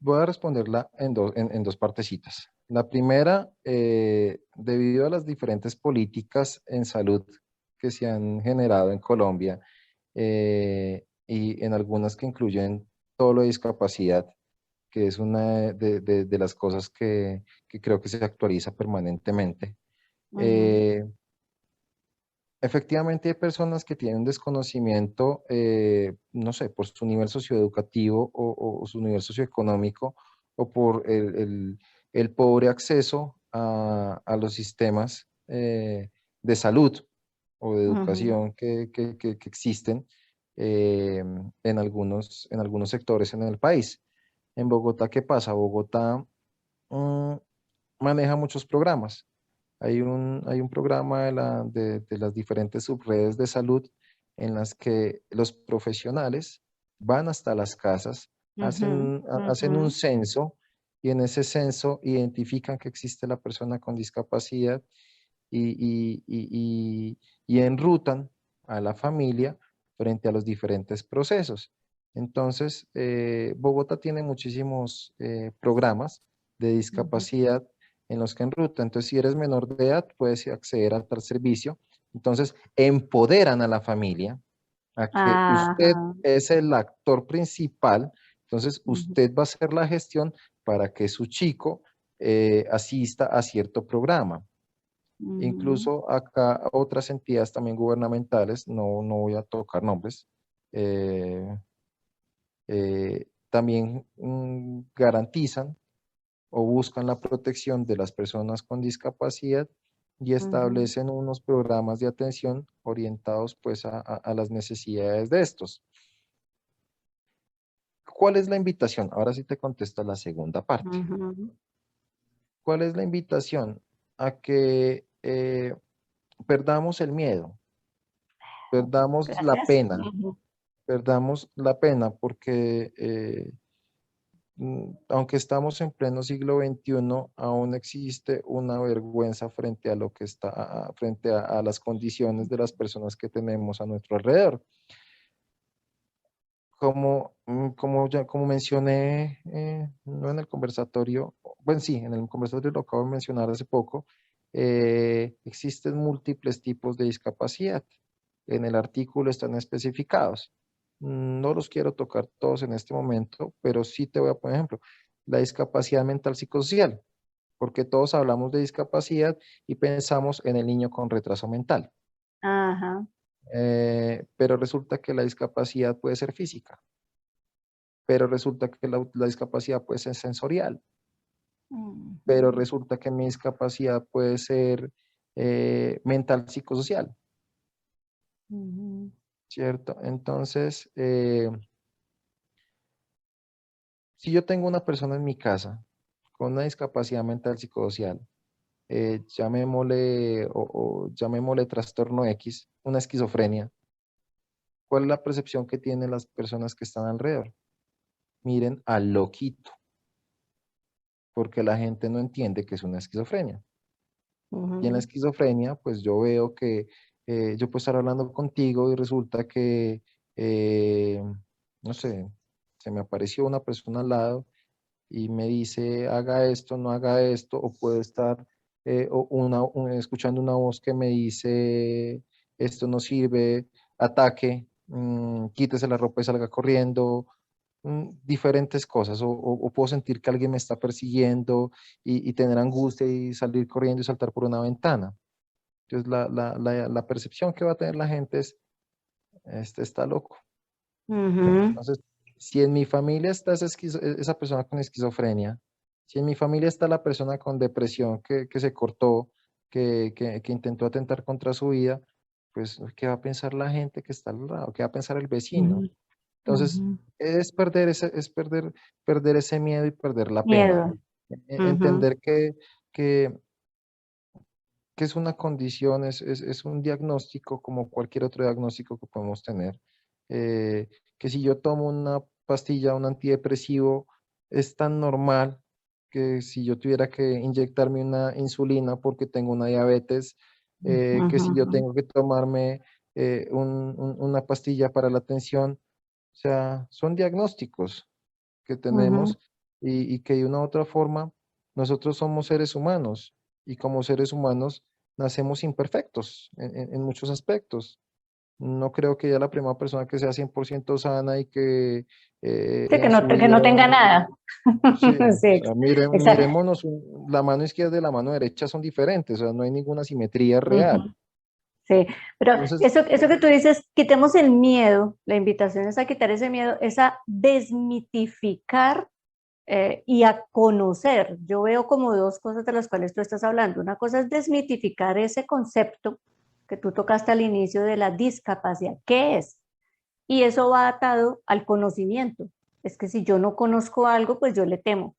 voy a responderla en dos partecitas. La primera, debido a las diferentes políticas en salud que se han generado en Colombia, y en algunas que incluyen todo lo de discapacidad, que es una de las cosas que creo que se actualiza permanentemente. Ujú, Eh, Efectivamente hay personas que tienen desconocimiento, no sé, por su nivel socioeducativo o su nivel socioeconómico o por el pobre acceso a los sistemas de salud o de ujú, educación que existen en algunos sectores en el país. En Bogotá, ¿qué pasa? Bogotá mm, maneja muchos programas. Hay un programa de las diferentes subredes de salud en las que los profesionales van hasta las casas, ujú, hacen un ujú, censo y en ese censo identifican que existe la persona con discapacidad y enrutan a la familia frente a los diferentes procesos. Entonces, Bogotá tiene muchísimos programas de ujú. discapacidad en los que enruta. Entonces, si eres menor de edad, puedes acceder a tal servicio. Entonces, empoderan a la familia a que usted Ajá. es el actor principal. Entonces, Ujú, usted va a hacer la gestión para que su chico asista a cierto programa. ujú, Incluso acá otras entidades también gubernamentales, no voy a tocar nombres, eh, también garantizan o buscan la protección de las personas con discapacidad y ujú. establecen unos programas de atención orientados pues a las necesidades de estos. ¿cuál es la invitación? Ahora sí te contesto la segunda parte. Ujú. ¿Cuál es la invitación? A que perdamos el miedo, perdamos la Gracias. pena, perdamos la pena, porque aunque estamos en pleno siglo XXI, aún existe una vergüenza frente a lo que está, frente a las condiciones de las personas que tenemos a nuestro alrededor. Como mencioné, no en el conversatorio, bueno, sí, en el conversatorio lo acabo de mencionar hace poco, existen múltiples tipos de discapacidad. En el artículo están especificados. No los quiero tocar todos en este momento, pero sí te voy a poner ejemplo. La discapacidad mental psicosocial, porque todos hablamos de discapacidad y pensamos en el niño con retraso mental. Ajá. Pero resulta que la discapacidad puede ser física, pero resulta que la discapacidad puede ser sensorial, pero Ujú. resulta que mi discapacidad puede ser mental psicosocial, Ujú. ¿cierto? Entonces, si yo tengo una persona en mi casa con una discapacidad mental psicosocial, llamémosle llamémosle trastorno X, una esquizofrenia, ¿cuál es la percepción que tienen las personas que están alrededor? Miren al loquito, porque la gente no entiende que es una esquizofrenia. Y en la Ujú. esquizofrenia, pues yo veo que yo puedo estar hablando contigo y resulta que, eh, no sé, se me apareció una persona al lado y me dice, haga esto, no haga esto, o puedo estar escuchando una voz que me dice, esto no sirve, ataque, quítese la ropa y salga corriendo, diferentes cosas, o puedo sentir que alguien me está persiguiendo y tener angustia y salir corriendo y saltar por una ventana. Entonces la percepción que va a tener la gente es, este está loco. Ujú. Entonces, si en mi familia está esa persona con esquizofrenia, si en mi familia está la persona con depresión que se cortó, que intentó atentar contra su vida, pues, ¿qué va a pensar la gente que está al lado? ¿Qué va a pensar el vecino? Ujú. Entonces, Ujú. perder ese miedo y perder la pena. Miedo. Ujú. Entender que, que es una condición, es un diagnóstico como cualquier otro diagnóstico que podemos tener. Que si yo tomo una pastilla, un antidepresivo, es tan normal que si yo tuviera que inyectarme una insulina porque tengo una diabetes, que si yo Ujú. tengo que tomarme una pastilla para la tensión, o sea, son diagnósticos que Ujú. tenemos y que de una u otra forma nosotros somos seres humanos y como seres humanos nacemos imperfectos en muchos aspectos. No creo que ya la primera persona que sea 100% sana y que Sí, en su que vida, no tenga nada. sí, o Sí, sea, exacto. miremonos, la mano izquierda y la mano derecha son diferentes, o sea, no hay ninguna simetría real. Ujú. Sí, pero Entonces, eso que tú dices, quitemos el miedo, la invitación es a quitar ese miedo, es a desmitificar y a conocer. Yo veo como dos cosas de las cuales tú estás hablando. Una cosa es desmitificar ese concepto que tú tocaste al inicio de la discapacidad. ¿Qué es? Y eso va atado al conocimiento. Es que si yo no conozco algo, pues yo le temo.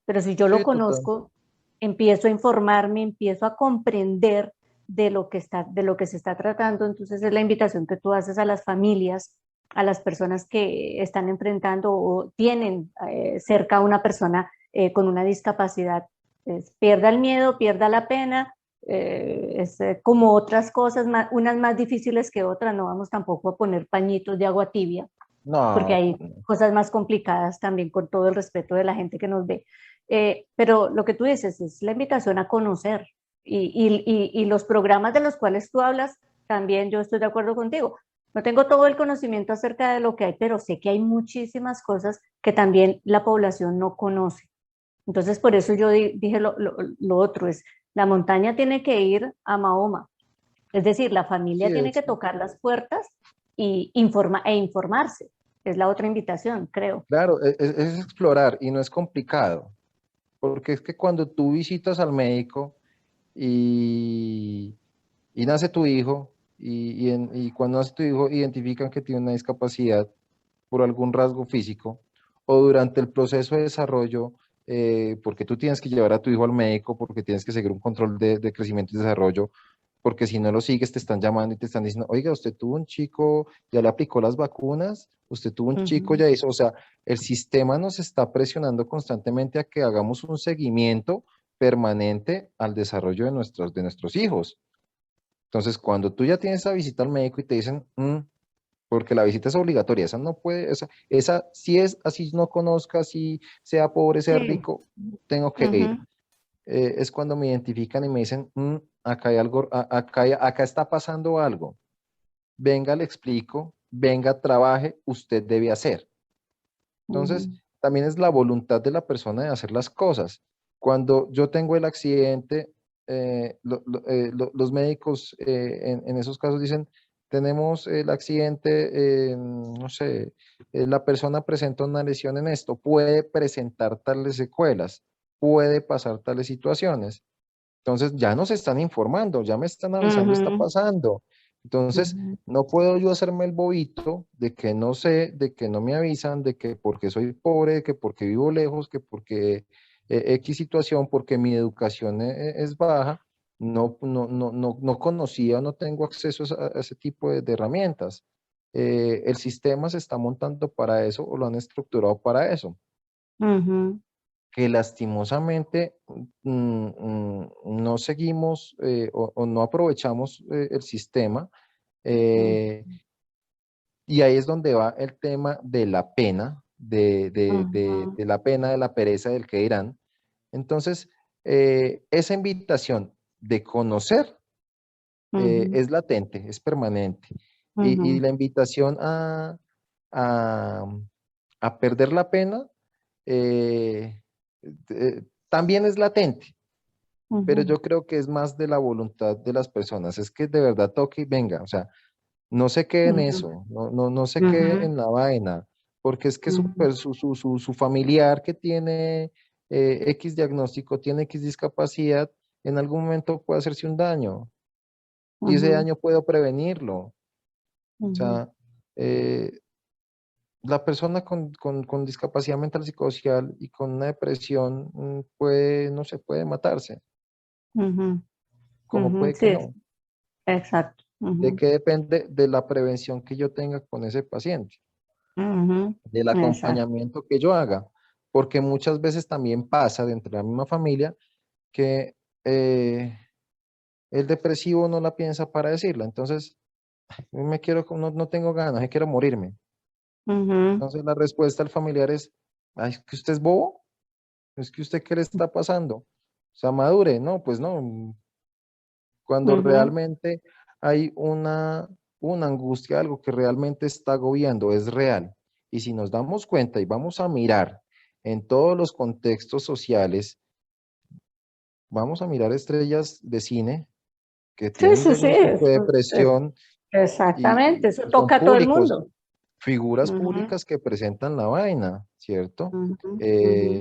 Pero si yo lo sí, total. conozco, empiezo a informarme, empiezo a comprender de lo que se está tratando. Entonces es la invitación que tú haces a las familias, a las personas que están enfrentando o tienen cerca a una persona con una discapacidad. Pierda el miedo, pierda la pena, es como otras cosas, unas más difíciles que otras, no vamos tampoco a poner pañitos de agua tibia, porque No, hay cosas más complicadas también con todo el respeto de la gente que nos ve. Pero lo que tú dices es la invitación a conocer y los programas de los cuales tú hablas, también yo estoy de acuerdo contigo. No tengo todo el conocimiento acerca de lo que hay, pero sé que hay muchísimas cosas que también la población no conoce. Entonces, por eso yo dije lo otro, es la montaña tiene que ir a Mahoma. Es decir, la sí familia tiene que es. tocar las puertas e informarse. Es la otra invitación, creo. Claro, es explorar y no es complicado, porque es que cuando tú visitas al médico y, y nace tu hijo, y cuando nace tu hijo identifican que tiene una discapacidad por algún rasgo físico, o durante el proceso de desarrollo, porque tú tienes que llevar a tu hijo al médico, porque tienes que seguir un control de crecimiento y desarrollo, porque si no lo sigues te están llamando y te están diciendo, oiga, usted tuvo un chico, ya le aplicó las vacunas, usted tuvo un chico, Ujú, ya hizo, o sea, el sistema nos está presionando constantemente a que hagamos un seguimiento permanente al desarrollo de nuestros hijos. Entonces, cuando tú ya tienes esa visita al médico y te dicen, porque la visita es obligatoria, esa no puede, esa si es así no conozca, si sea pobre, sea sí. rico, tengo que ir. Ujú, Es cuando me identifican y me dicen, acá hay algo, acá está pasando algo. Venga, le explico, venga, trabaje, usted debe hacer. Entonces, ujú, también es la voluntad de la persona de hacer las cosas. Cuando yo tengo el accidente, los médicos en esos casos dicen, tenemos el accidente, no sé, la persona presenta una lesión en esto, puede presentar tales secuelas, puede pasar tales situaciones. Entonces ya nos están informando, ya me están avisando, está ujú, pasando. Entonces ujú, no puedo yo hacerme el bobito de que no sé, de que no me avisan, de que porque soy pobre, que porque vivo lejos, que porque X situación, porque mi educación es baja, no conocía, no tengo acceso a ese tipo de herramientas. El sistema se está montando para eso o lo han estructurado para eso, ujú, que lastimosamente no seguimos o no aprovechamos el sistema. eh, y ahí es donde va el tema de la pena, ujú, de la pena, de la pereza, del que dirán. Entonces, esa invitación de conocer ujú, es latente, es permanente. Y ujú, la invitación a, a perder la pena eh, también es latente, pero ujú, yo creo que es más de la voluntad de las personas, es que de verdad toque y venga, o sea, no se quede en ujú, eso, no se quede ujú, en la vaina, porque es que ujú, su familiar que tiene X diagnóstico, tiene X discapacidad, en algún momento puede hacerse un daño y ese ujú, daño puedo prevenirlo. O ujú, sea, eh, la persona con discapacidad mental psicosocial y con una depresión puede, no se puede matarse, ujú, como ujú, puede que sí, no. exacto. ¿De Ujú, qué depende? De la prevención que yo tenga con ese paciente, ujú, del exacto. acompañamiento que yo haga, porque muchas veces también pasa dentro de la misma familia que el depresivo no la piensa para decirla, entonces me quiero, no tengo ganas, quiero morirme. Ujú, Entonces la respuesta del familiar es, ay, es que usted es bobo, es que usted qué le está pasando, o sea, madure, no, pues no, cuando ujú, realmente hay una angustia, algo que realmente está agobiando, es real. Y si nos damos cuenta y vamos a mirar en todos los contextos sociales, vamos a mirar estrellas de cine que sí, tienen sí, sí, diagnóstico de depresión exactamente, eso y son toca a todo el públicos, mundo. figuras Ujú, públicas que presentan la vaina, ¿cierto? ujú, ujú,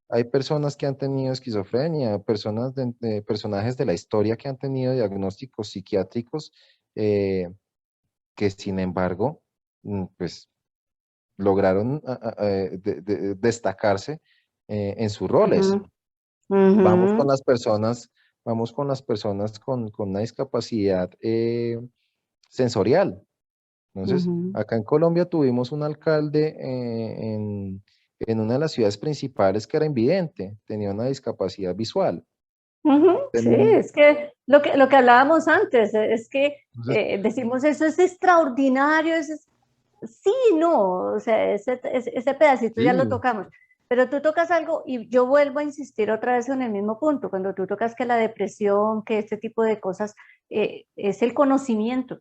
Hay personas que han tenido esquizofrenia, personajes de la historia que han tenido diagnósticos psiquiátricos, eh, que sin embargo, pues lograron destacarse en sus roles. ujú, Vamos con ujú, las personas, vamos con las personas con una discapacidad sensorial. Entonces, ujú, acá en Colombia tuvimos un alcalde en una de las ciudades principales que era invidente, tenía una discapacidad visual. ujú. Sí, Tenemos- es que lo que hablábamos antes, es que entonces, decimos eso es extraordinario, sí, no, o sea, ese pedacito ya lo sí, tocamos, pero tú tocas algo y yo vuelvo a insistir otra vez en el mismo punto, cuando tú tocas que la depresión, que este tipo de cosas, es el conocimiento.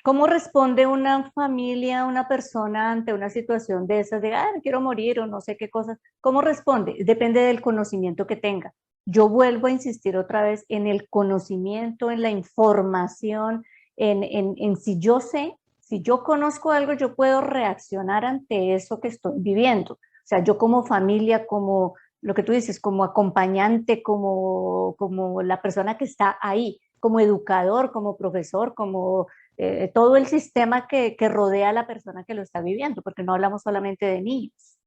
¿Cómo responde una familia, una persona ante una situación de esas, de, me quiero morir o no sé qué cosas? ¿Cómo responde? Depende del conocimiento que tenga. Yo vuelvo a insistir otra vez en el conocimiento, en la información, en si yo sé, si yo conozco algo, yo puedo reaccionar ante eso que estoy viviendo. O sea, yo como familia, como lo que tú dices, como acompañante, como la persona que está ahí, como educador, como profesor, como todo el sistema que rodea a la persona que lo está viviendo, porque no hablamos solamente de niños.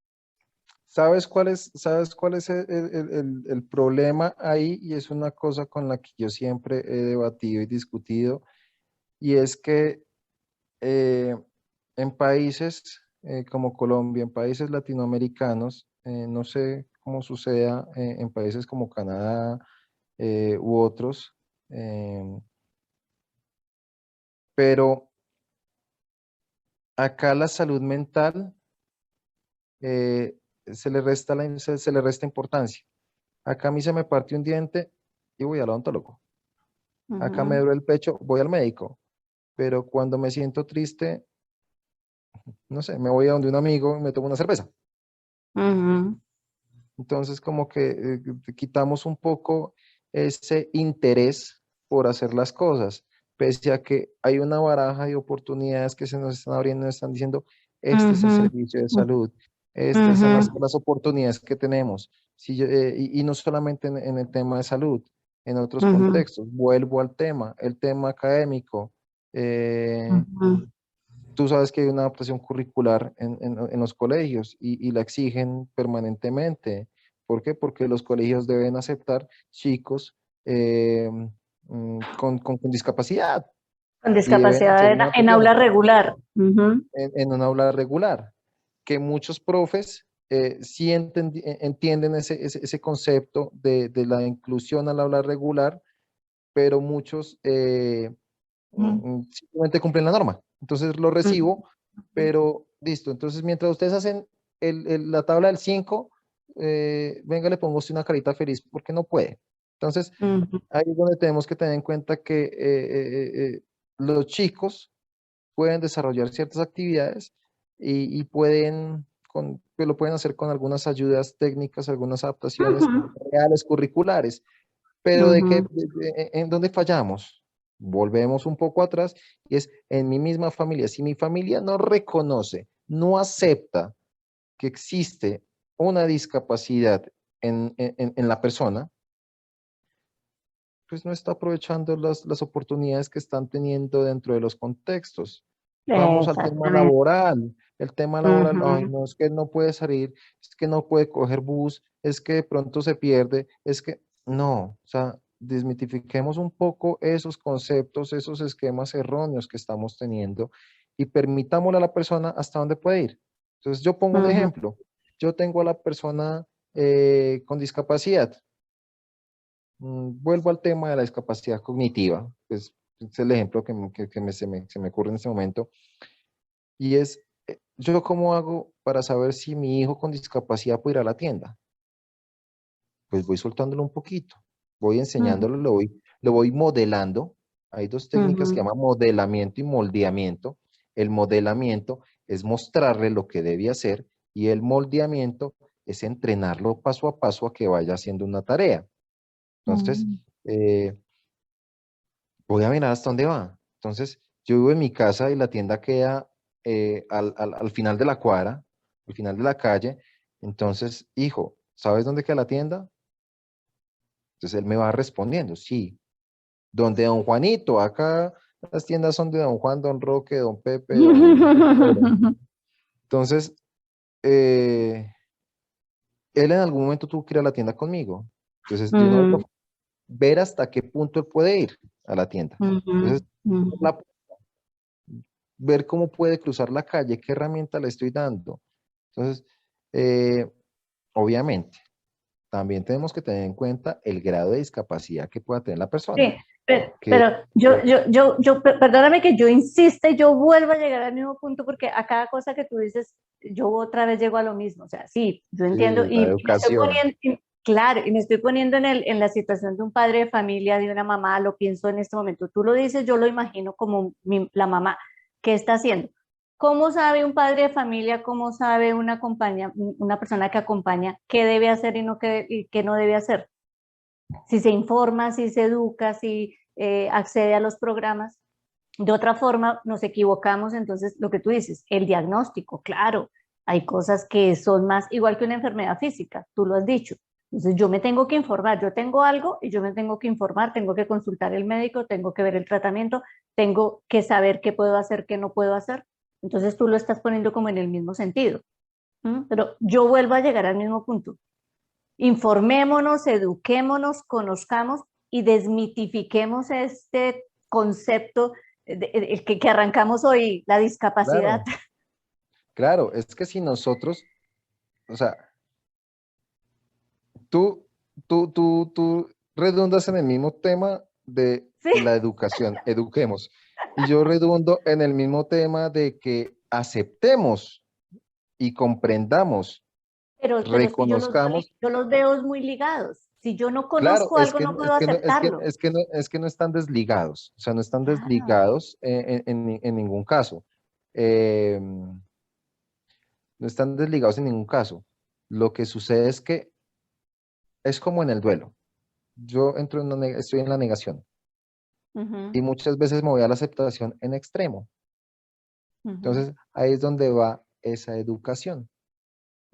sabes cuál es el problema ahí? Y es una cosa con la que yo siempre he debatido y discutido, y es que en países como Colombia, en países latinoamericanos, no sé cómo suceda en países como Canadá u otros, pero acá la salud mental eh, se le resta importancia. Acá a mí se me parte un diente y voy al odontólogo. Acá me Ujú, duele el pecho, voy al médico. Pero cuando me siento triste, no sé, me voy a donde un amigo y me tomo una cerveza. ujú, Entonces, como que quitamos un poco ese interés por hacer las cosas, pese a que hay una baraja de oportunidades que se nos están abriendo, nos están diciendo, este es el ujú, servicio de salud, estas son ujú, las oportunidades que tenemos. Si y no solamente en el tema de salud, en otros ujú, contextos. Vuelvo al tema, el tema académico. eh, ujú, Tú sabes que hay una adaptación curricular en los colegios y la exigen permanentemente. ¿Por qué? Porque los colegios deben aceptar chicos con discapacidad con y deben discapacidad hacer una en adaptación aula regular. Ujú, en un aula regular. Que muchos profes sí entienden ese concepto de la inclusión al aula regular, pero muchos ujú, simplemente cumplen la norma. Entonces lo ujú, recibo, pero listo. Entonces, mientras ustedes hacen la tabla del 5, venga, le pongo usted una carita feliz porque no puede. Entonces, ujú, ahí es donde tenemos que tener en cuenta que los chicos pueden desarrollar ciertas actividades y pueden, pues lo pueden hacer con algunas ayudas técnicas, algunas adaptaciones ujú, reales, curriculares. Pero ujú, ¿en dónde fallamos? Volvemos un poco atrás y es en mi misma familia. Si mi familia no reconoce, no acepta que existe una discapacidad en la persona, pues no está aprovechando las oportunidades que están teniendo dentro de los contextos. Vamos al tema exactamente. laboral. El tema laboral, ay, Ujú, no, es que no puede salir, es que no puede coger bus, es que de pronto se pierde, es que no, o sea, desmitifiquemos un poco esos conceptos, esos esquemas erróneos que estamos teniendo y permitámosle a la persona hasta dónde puede ir. Entonces, yo pongo un ujú, ejemplo. Yo tengo a la persona con discapacidad. Vuelvo al tema de la discapacidad cognitiva, pues es el ejemplo se me ocurre en este momento, y es, ¿yo cómo hago para saber si mi hijo con discapacidad puede ir a la tienda? Pues voy soltándolo un poquito, voy ujú, enseñándolo, lo voy modelando. Hay dos técnicas que ujú, llaman modelamiento y moldeamiento. El modelamiento es mostrarle lo que debe hacer y el moldeamiento es entrenarlo paso a paso a que vaya haciendo una tarea. Entonces, ujú, eh, voy a mirar hasta dónde va. Entonces, yo vivo en mi casa y la tienda queda al final de la cuadra, al final de la calle. Entonces, hijo, ¿sabes dónde queda la tienda? Entonces él me va respondiendo, sí. ¿Donde don Juanito? Acá las tiendas son de don Juan, don Roque, don Pepe, don Pedro. Entonces, eh, él en algún momento tuvo que ir a la tienda conmigo. Entonces, de una u otra ujú, forma, ver hasta qué punto él puede ir a la tienda. ujú, Entonces, ujú. la ver cómo puede cruzar la calle, qué herramienta le estoy dando. Entonces, eh, obviamente, también tenemos que tener en cuenta el grado de discapacidad que pueda tener la persona. Sí, Que, pero perdóname que yo insiste, yo vuelvo a llegar al mismo punto porque a cada cosa que tú dices, yo otra vez llego a lo mismo. O sea, sí, yo entiendo sí, la y me estoy educación. poniendo, claro, y me estoy poniendo en la situación de un padre de familia, de una mamá, lo pienso en este momento. Tú lo dices, yo lo imagino como la mamá. ¿Qué está haciendo? ¿Cómo sabe un padre de familia, cómo sabe una persona que acompaña qué debe hacer y qué no debe hacer? Si se informa, si se educa, si accede a los programas. De otra forma, nos equivocamos, entonces lo que tú dices, el diagnóstico, claro, hay cosas que son más igual que una enfermedad física, tú lo has dicho. Entonces yo me tengo que informar, yo tengo algo y yo me tengo que informar, tengo que consultar al médico, tengo que ver el tratamiento, tengo que saber qué puedo hacer, qué no puedo hacer. Entonces tú lo estás poniendo como en el mismo sentido. Pero yo vuelvo a llegar al mismo punto. Informémonos, eduquémonos, conozcamos y desmitifiquemos este concepto el que arrancamos hoy, la discapacidad. Claro, claro, es que si nosotros, o sea, tú, tú redundas en el mismo tema de Sí, la educación, eduquemos. Y yo redundo en el mismo tema de que aceptemos y comprendamos, pero es que reconozcamos. yo los veo muy ligados. Si yo no Claro, conozco algo, no puedo aceptarlo. es que no están desligados, o sea, no están Claro. desligados en ningún caso. No están desligados en ningún caso. Lo que sucede es que es como en el duelo. Yo entro en estoy en la negación Ujú, y muchas veces me voy a la aceptación en extremo. ujú. Entonces, ahí es donde va esa educación,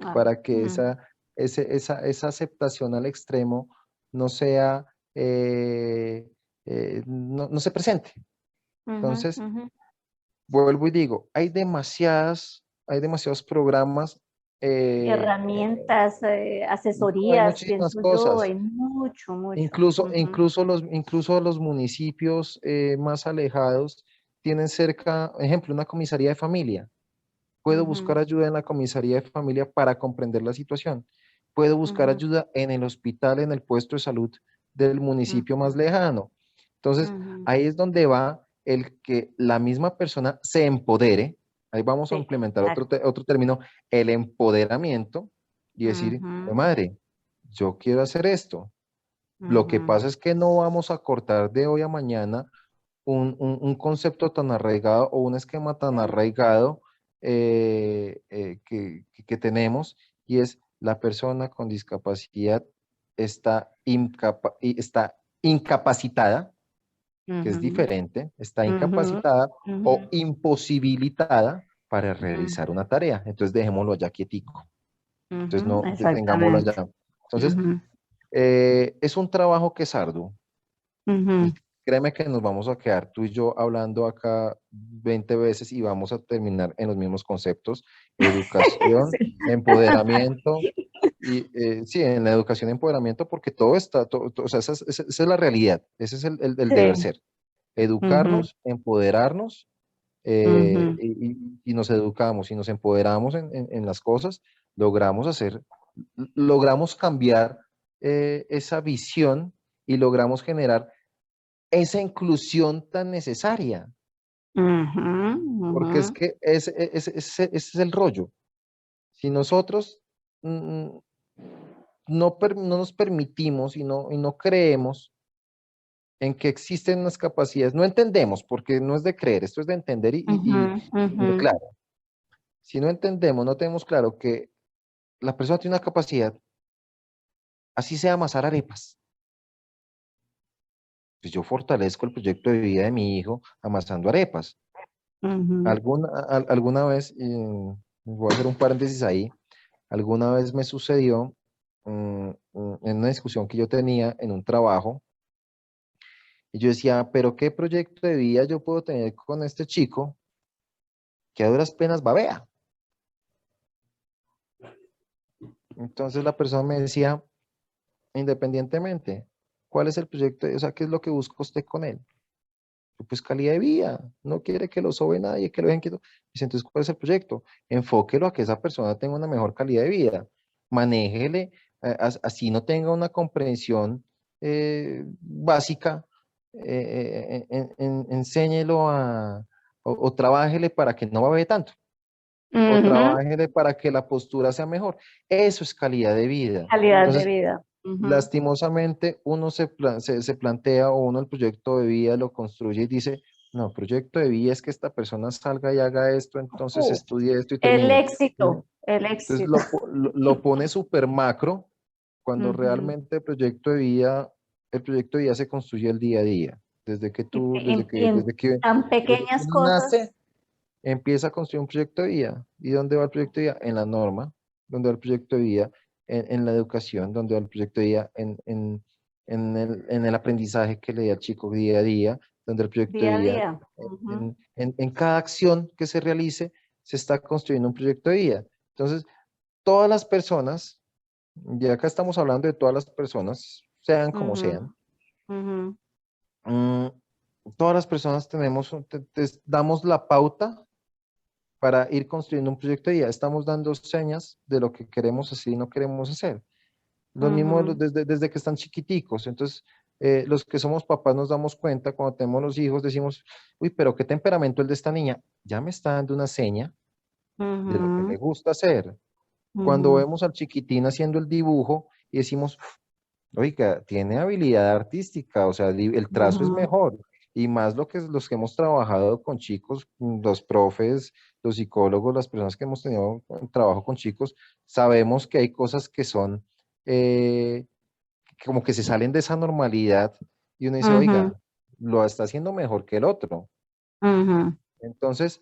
Ah, para que mm, esa aceptación al extremo no sea, no se presente. ujú, Entonces, ujú. vuelvo y digo, hay demasiados programas, eh, Herramientas, no, hay asesorías, muchísimas pienso yo, cosas. hay mucho, mucho. Incluso, Ujú, incluso los municipios más alejados tienen cerca, ejemplo, una comisaría de familia. Puedo buscar ujú, ayuda en la comisaría de familia para comprender la situación. Puedo buscar ujú, ayuda en el hospital, en el puesto de salud del municipio más ujú, lejano. Entonces, ujú. ahí es donde va el que la misma persona se empodere. Ahí vamos a Sí, implementar exacto. otro término, el empoderamiento, y decir, Ujú, madre, yo quiero hacer esto. Lo que ujú. pasa es que no vamos a cortar de hoy a mañana un concepto tan arraigado o un esquema tan arraigado que tenemos, y es la persona con discapacidad está incapacitada, que es Ujú, diferente, está ujú, incapacitada o ujú, imposibilitada para realizar ujú, una tarea. Entonces dejémoslo allá quietico. Entonces ujú. no detengámoslo Exactamente. allá. Entonces, Ujú, es un trabajo que es arduo. Y ujú. créeme que nos vamos a quedar tú y yo hablando acá 20 veces y vamos a terminar en los mismos conceptos: educación, Sí. empoderamiento, y sí, en la educación y empoderamiento, porque todo está, o sea, esa es la realidad, ese es el deber Sí. ser: Ujú, educarnos, empoderarnos, ujú. y nos educamos y nos empoderamos en las cosas, logramos hacer, logramos cambiar esa visión y logramos generar esa inclusión tan necesaria, Ujú, porque es ujú. que ese es el rollo. Si nosotros mm, no nos permitimos y no creemos en que existen unas capacidades, no entendemos, porque no es de creer, esto es de entender Ujú, y tener ujú. claro. Si no entendemos, no tenemos claro que la persona tiene una capacidad, así sea amasar arepas, pues yo fortalezco el proyecto de vida de mi hijo amasando arepas. Ujú. Alguna vez, voy a hacer un paréntesis ahí, alguna vez me sucedió en una discusión que yo tenía en un trabajo, y yo decía, pero ¿qué proyecto de vida yo puedo tener con este chico que a duras penas babea? Entonces la persona me decía, independientemente, ¿cuál es el proyecto? O sea, ¿qué es lo que busca usted con él? Pues calidad de vida, no quiere que lo sobe nadie, que lo dejen quieto. Dice, entonces, ¿cuál es el proyecto? Enfóquelo a que esa persona tenga una mejor calidad de vida. Manéjele, así no tenga una comprensión básica, enséñelo o trabájele para que no babe tanto, o Ujú. trabájele para que la postura sea mejor. Eso es calidad de vida. Calidad de Entonces, vida. Ujú. lastimosamente, uno se plantea, o uno el proyecto de vida lo construye y dice, no, proyecto de vida es que esta persona salga y haga esto, entonces Uh, estudie esto y el termine. éxito, el Entonces éxito. lo pone súper macro, cuando Ujú. realmente el proyecto de vida se construye el día a día. Desde que tú, Y en tan desde que pequeñas uno nace, cosas. empieza a construir un proyecto de vida. ¿Y dónde va el proyecto de vida? En la norma. ¿Dónde va el proyecto de vida? En la educación. ¿Dónde va el proyecto de vida? En el aprendizaje que le da al chico día a día. ¿Dónde el proyecto de Día a vida? día. Ujú. En cada acción que se realice, se está construyendo un proyecto de vida. Entonces, todas las personas, y acá estamos hablando de todas las personas, sean como sean, Ujú, mm, todas las personas damos la pauta para ir construyendo un proyecto de vida. Estamos dando señas de lo que queremos hacer y no queremos hacer. Lo mismo ujú, desde que están chiquiticos. Entonces, los que somos papás nos damos cuenta cuando tenemos los hijos, decimos, uy, pero qué temperamento el de esta niña. Ya me está dando una seña de lo que le ujú, gusta hacer. Cuando ujú, vemos al chiquitín haciendo el dibujo y decimos, oiga, tiene habilidad artística, o sea, el trazo es ujú, mejor. Y más los que hemos trabajado con chicos, los profes, los psicólogos, las personas que hemos tenido trabajo con chicos, sabemos que hay cosas que son eh, como que se salen de esa normalidad y uno dice, ujú, oiga, lo está haciendo mejor que el otro. ujú, Entonces,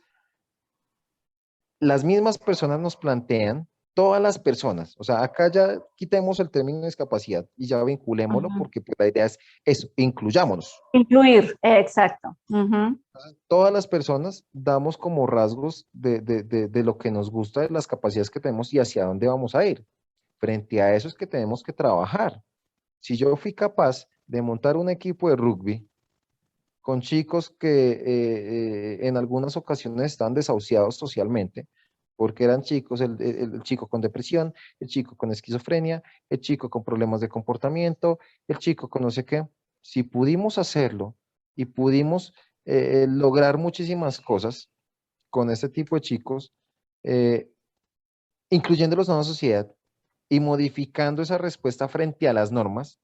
las mismas personas nos plantean, todas las personas, o sea, acá ya quitemos el término discapacidad y ya vinculémoslo ujú. porque pues, la idea es eso, incluyámonos. Incluir, exacto. Ujú, Todas las personas damos como rasgos de lo que nos gusta, de las capacidades que tenemos y hacia dónde vamos a ir. Frente a eso es que tenemos que trabajar. Si yo fui capaz de montar un equipo de rugby con chicos que en algunas ocasiones están desahuciados socialmente, porque eran chicos, el chico con depresión, el chico con esquizofrenia, el chico con problemas de comportamiento, el chico con no sé qué. Si pudimos hacerlo y pudimos lograr muchísimas cosas con este tipo de chicos, eh, incluyéndolos en una sociedad y modificando esa respuesta frente a las normas,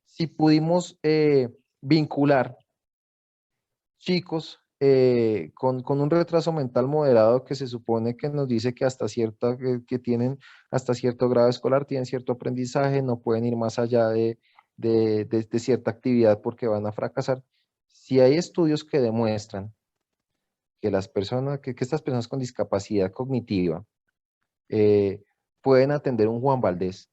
si pudimos vincular chicos con un retraso mental moderado que se supone que nos dice que hasta que tienen hasta cierto grado escolar, tienen cierto aprendizaje, no pueden ir más allá de cierta actividad porque van a fracasar. Si hay estudios que demuestran que que estas personas con discapacidad cognitiva eh, pueden atender un Juan Valdés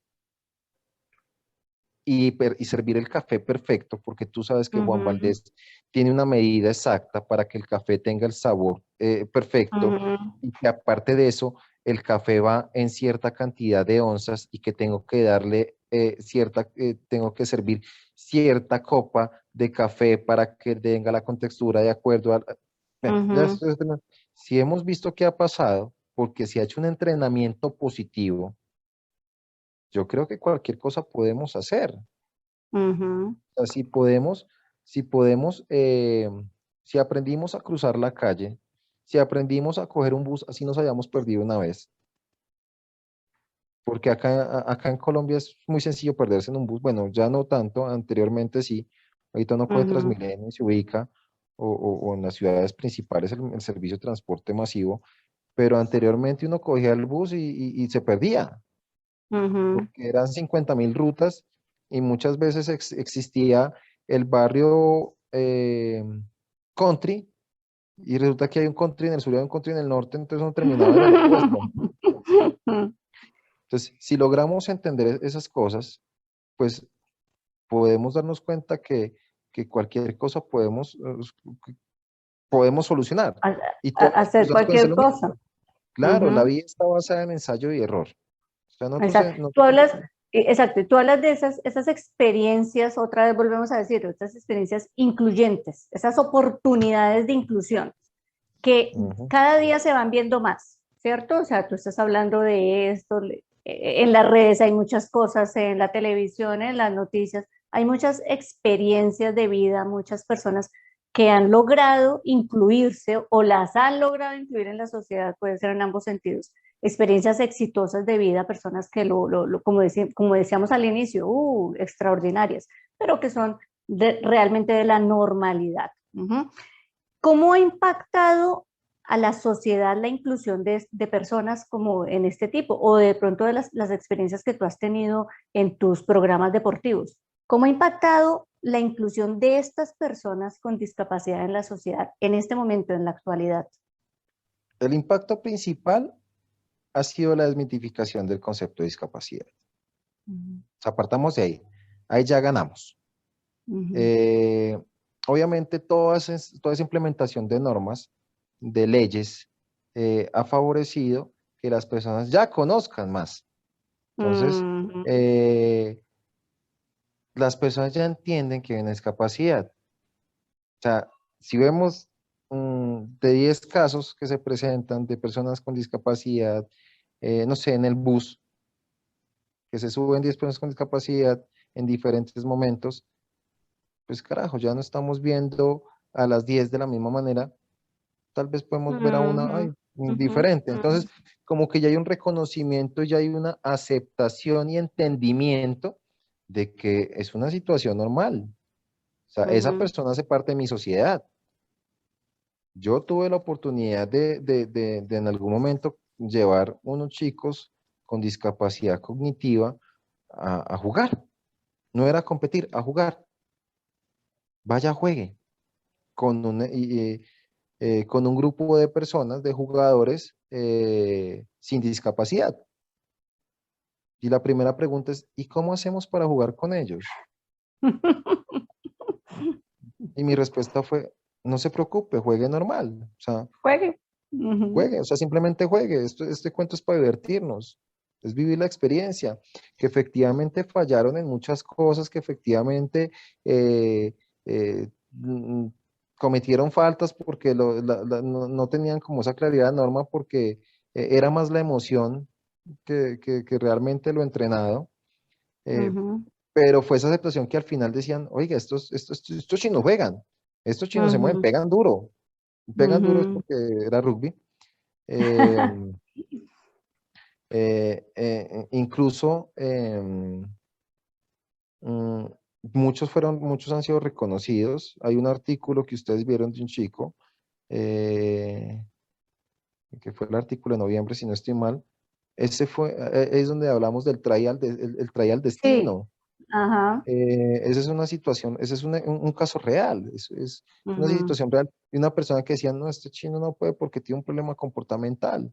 y servir el café perfecto, porque tú sabes que Juan ujú, Valdés tiene una medida exacta para que el café tenga el sabor perfecto ujú, y que aparte de eso, el café va en cierta cantidad de onzas y que tengo que darle tengo que servir cierta copa de café para que tenga la contextura de acuerdo a... Bueno, ujú, si hemos visto qué ha pasado, porque se ha hecho un entrenamiento positivo, yo creo que cualquier cosa podemos hacer. ujú, Sea, si podemos, si aprendimos a cruzar la calle, si aprendimos a coger un bus, así nos hayamos perdido una vez, porque acá en Colombia es muy sencillo perderse en un bus, bueno, ya no tanto, anteriormente sí, ahorita uno coge ujú, Transmilenio y se ubica, o en las ciudades principales el servicio de transporte masivo, pero anteriormente uno cogía el bus y se perdía, ujú, porque eran 50.000 rutas y muchas veces existía el barrio country y resulta que hay un country en el sur y hay un country en el norte, entonces uno terminaba en el opuesto. Entonces, si logramos entender esas cosas, pues podemos darnos cuenta que cualquier cosa podemos solucionar Ha- y todas las Hacer personas pueden hacer cualquier lo cosa. mismo. Claro, la Ujú. vida está basada en ensayo y error. O sea, Exacto. Exacto, y tú hablas de esas experiencias, otra vez volvemos a decir, esas experiencias incluyentes, esas oportunidades de inclusión que Ujú. cada día se van viendo más, ¿cierto? O sea, tú estás hablando de esto, en las redes hay muchas cosas, en la televisión, en las noticias, hay muchas experiencias de vida, muchas personas que han logrado incluirse o las han logrado incluir en la sociedad, puede ser en ambos sentidos, experiencias exitosas de vida, personas que como decíamos al inicio, extraordinarias, pero que son realmente de la normalidad. Ujú. ¿Cómo ha impactado a la sociedad la inclusión de personas como en este tipo o de pronto de las experiencias que tú has tenido en tus programas deportivos? ¿Cómo ha impactado la inclusión de estas personas con discapacidad en la sociedad en este momento, en la actualidad? El impacto principal ha sido la desmitificación del concepto de discapacidad. Ujú, O sea, partamos de ahí. Ahí ya ganamos. ujú, Eh, Obviamente, toda esa implementación de normas, de leyes, ha favorecido que las personas ya conozcan más. Entonces, las personas ya entienden que hay una discapacidad. O sea, si vemos de 10 casos que se presentan de personas con discapacidad, no sé, en el bus, que se suben 10 personas con discapacidad en diferentes momentos, pues carajo, ya no estamos viendo a las 10 de la misma manera, tal vez podemos ver a una ay, diferente. Entonces, como que ya hay un reconocimiento, ya hay una aceptación y entendimiento de que es una situación normal. O sea, esa persona hace parte de mi sociedad. Yo tuve la oportunidad de en algún momento llevar unos chicos con discapacidad cognitiva a jugar. No era competir, a jugar. Vaya, juegue con un grupo de personas, de jugadores sin discapacidad. Y la primera pregunta es, ¿y cómo hacemos para jugar con ellos? Y mi respuesta fue, no se preocupe, juegue normal. O sea, Juegue. juegue, o sea, simplemente juegue. Este cuento es para divertirnos, es vivir la experiencia, que efectivamente fallaron en muchas cosas, que efectivamente eh, mm, cometieron faltas porque no tenían como esa claridad de norma porque era más la emoción que realmente lo entrenado. eh, pero fue esa aceptación que al final decían, oiga, estos chinos juegan, estos chinos se mueven, pegan duro es porque era rugby. Eh, incluso mm, muchos han sido reconocidos. Hay un artículo que ustedes vieron de un chico, eh, que fue el artículo de noviembre, si no estoy mal. Ese es donde hablamos del el trial Sí, destino. ajá. Esa es una situación, ese es un caso real, es una situación real de una persona que decía, no, este chino no puede porque tiene un problema comportamental.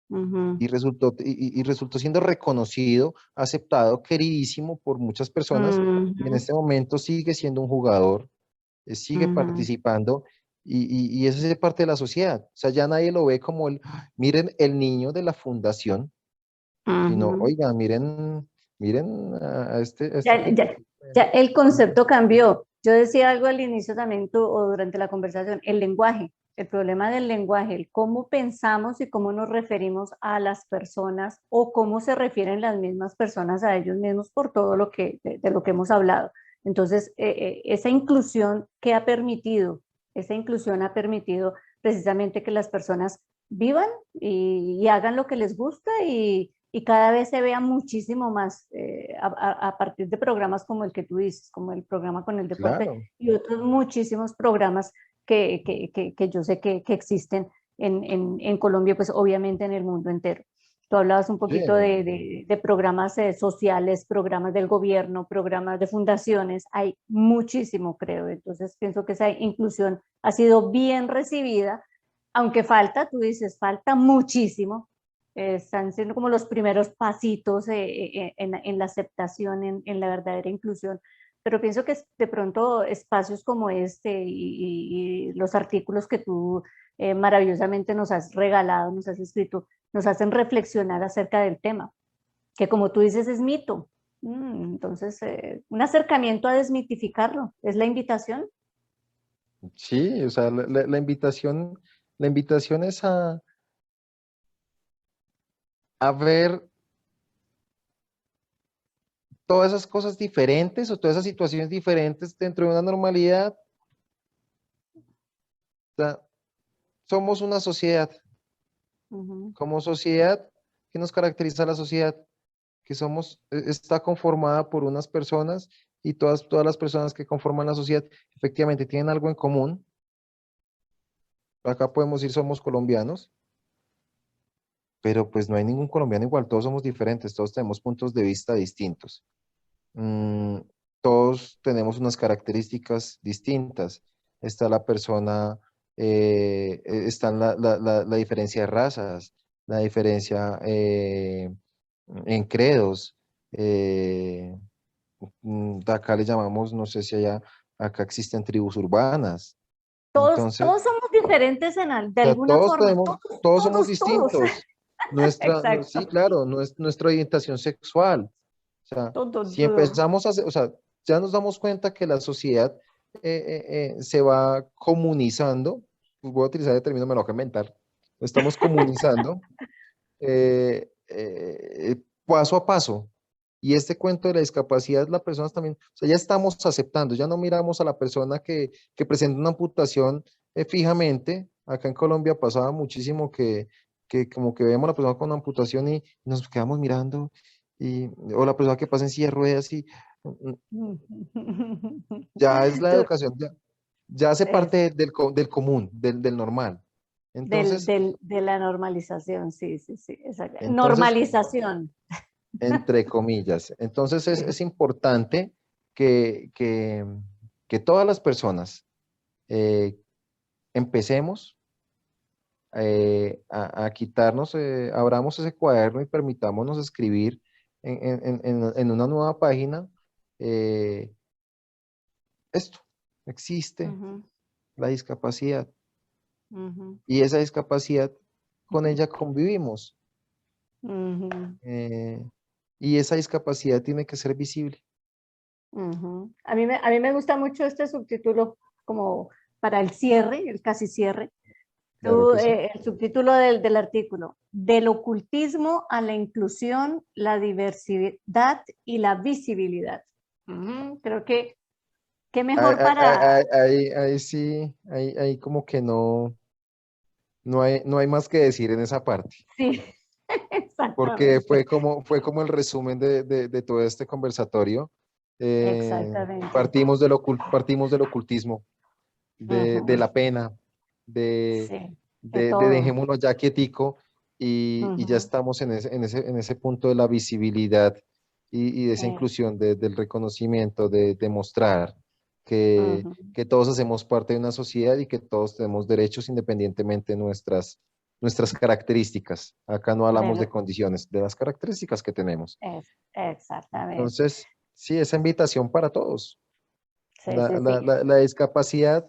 Y resultó siendo reconocido, aceptado, queridísimo por muchas personas, y en este momento sigue siendo un jugador, sigue participando, y eso es parte de la sociedad. O sea, ya nadie lo ve como miren el niño de la fundación, sino, oigan, miren a este Ya, tipo. ya, ya el concepto cambió. Yo decía algo al inicio también o durante la conversación, el lenguaje, el problema del lenguaje, el cómo pensamos y cómo nos referimos a las personas o cómo se refieren las mismas personas a ellos mismos por todo lo que, de lo que hemos hablado. Entonces, esa inclusión que ha permitido, esa inclusión ha permitido precisamente que las personas vivan y hagan lo que les gusta y cada vez se vea muchísimo más a partir de programas como el que tú dices, como el programa con el deporte Claro. y otros muchísimos programas que yo sé que existen en Colombia, pues obviamente en el mundo entero. Tú hablabas un Sí, poquito de programas sociales, programas del gobierno, programas de fundaciones, hay muchísimo, creo. Entonces pienso que esa inclusión ha sido bien recibida, aunque falta, tú dices, falta muchísimo, están siendo como los primeros pasitos en la aceptación, en la verdadera inclusión, pero pienso que de pronto espacios como este y los artículos que tú maravillosamente nos has regalado, nos has escrito, nos hacen reflexionar acerca del tema, que como tú dices es mito. Entonces, un acercamiento a desmitificarlo, es la invitación. sí, o sea, la invitación es a ver todas esas cosas diferentes o todas esas situaciones diferentes dentro de una normalidad. O sea, somos una sociedad. Como sociedad, ¿qué nos caracteriza a la sociedad? Que está conformada por unas personas y todas las personas que conforman la sociedad efectivamente tienen algo en común. Acá podemos decir somos colombianos, pero pues no hay ningún colombiano igual, todos somos diferentes, todos tenemos puntos de vista distintos. Mm, todos tenemos unas características distintas. Está la persona, está la diferencia de razas, la diferencia en credos. Acá le llamamos, no sé si acá existen tribus urbanas. Todos, Entonces, todos somos diferentes de o sea, alguna forma, todos, todos somos todos, todos. distintos. Sí, Exacto. claro, nuestra orientación sexual. O sea, Todo, si todo. empezamos a hacer, o sea, ya nos damos cuenta que la sociedad se va comunizando, pues voy a utilizar el término, me lo voy a inventar, lo estamos comunizando paso a paso. Y este cuento de la discapacidad, las personas también, o sea, ya estamos aceptando, ya no miramos a la persona que presenta una amputación fijamente. Acá en Colombia pasaba muchísimo que como que veíamos a la persona con una amputación y nos quedamos mirando, o la persona que pasa en silla de ruedas y ya es la Tú- educación, ya hace es parte del común, del normal. Entonces, de la normalización, sí, sí, sí, exacto. entonces Normalización. entre comillas. Entonces es Sí. importante que, que, que todas las personas eh, empecemos a quitarnos, abramos ese cuaderno y permitámonos escribir en una nueva página eh, esto. Existe Ujú, la discapacidad ujú, y esa discapacidad con ella convivimos ujú, eh, y esa discapacidad tiene que ser visible. ujú. A mí me gusta mucho este subtítulo como para el cierre, el casi cierre. Claro que sí. El subtítulo del artículo, del ocultismo a la inclusión, la diversidad y la visibilidad. Ujú, creo que qué Ahí, mejor ahí- para... ahí sí, ahí como que no hay más que decir en esa parte, Sí, porque exactamente, fue como el resumen de todo este conversatorio. exactamente. Partimos del ocultismo, de Ujú, la pena, de, sí, de de todo. dejémonos ya quietico y ya Ujú, estamos en ese punto de la visibilidad y de esa eh, inclusión, del reconocimiento, de demostrar que, ujú, que todos hacemos parte de una sociedad y que todos tenemos derechos independientemente de nuestras características. Acá no hablamos de de- condiciones, de las características que tenemos. exactamente. Entonces, sí, esa invitación para todos. Sí, sí, sí. La discapacidad,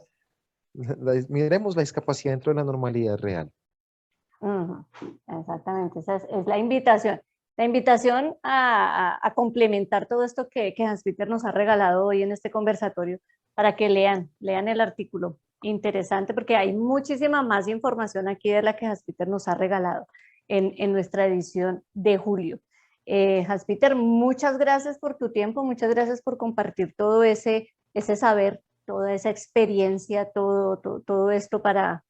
miremos la discapacidad dentro de la normalidad real. Ujú, exactamente, esa es la invitación. La invitación a complementar todo esto que Hans Peter nos ha regalado hoy en este conversatorio para que lean el artículo. Interesante porque hay muchísima más información aquí de la que Hans Peter nos ha regalado en nuestra edición de julio. Hans Peter, muchas gracias por tu tiempo, muchas gracias por compartir todo ese saber, toda esa experiencia, todo esto para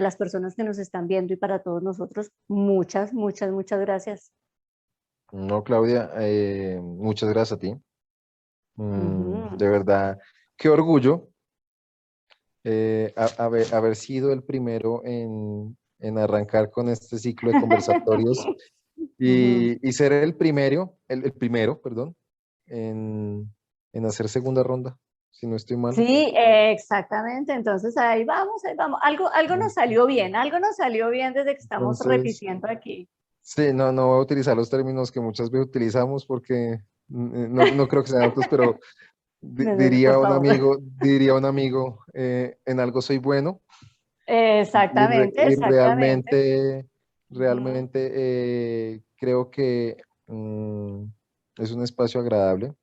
las personas que nos están viendo y para todos nosotros. Muchas, muchas, muchas gracias. No, Claudia, muchas gracias a ti. Ujú. De verdad, qué orgullo haber sido el primero en arrancar con este ciclo de conversatorios Ujú. y ser el primero, perdón, en hacer segunda ronda, si no estoy mal. Sí, exactamente. Entonces ahí vamos, ahí vamos. Algo nos salió bien, algo nos salió bien desde que estamos Entonces, repitiendo aquí. sí, no voy a utilizar los términos que muchas veces utilizamos porque no creo que sean aptos, pero Por favor. diría un amigo, en algo soy bueno Exactamente, y exactamente. Ujú, realmente creo que es un espacio agradable,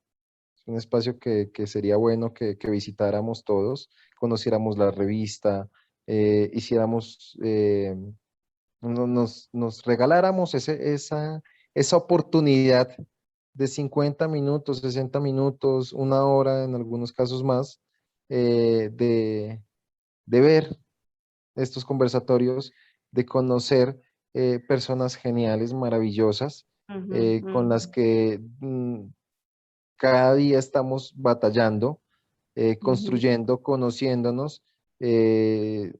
es un espacio que sería bueno que visitáramos todos, conociéramos la revista, hiciéramos, nos regaláramos esa oportunidad de 50 minutos, 60 minutos, una hora, en algunos casos más, de ver estos conversatorios, de conocer personas geniales, maravillosas, ujú, con las ujú, que cada día estamos batallando, ujú, construyendo, conociéndonos. eh,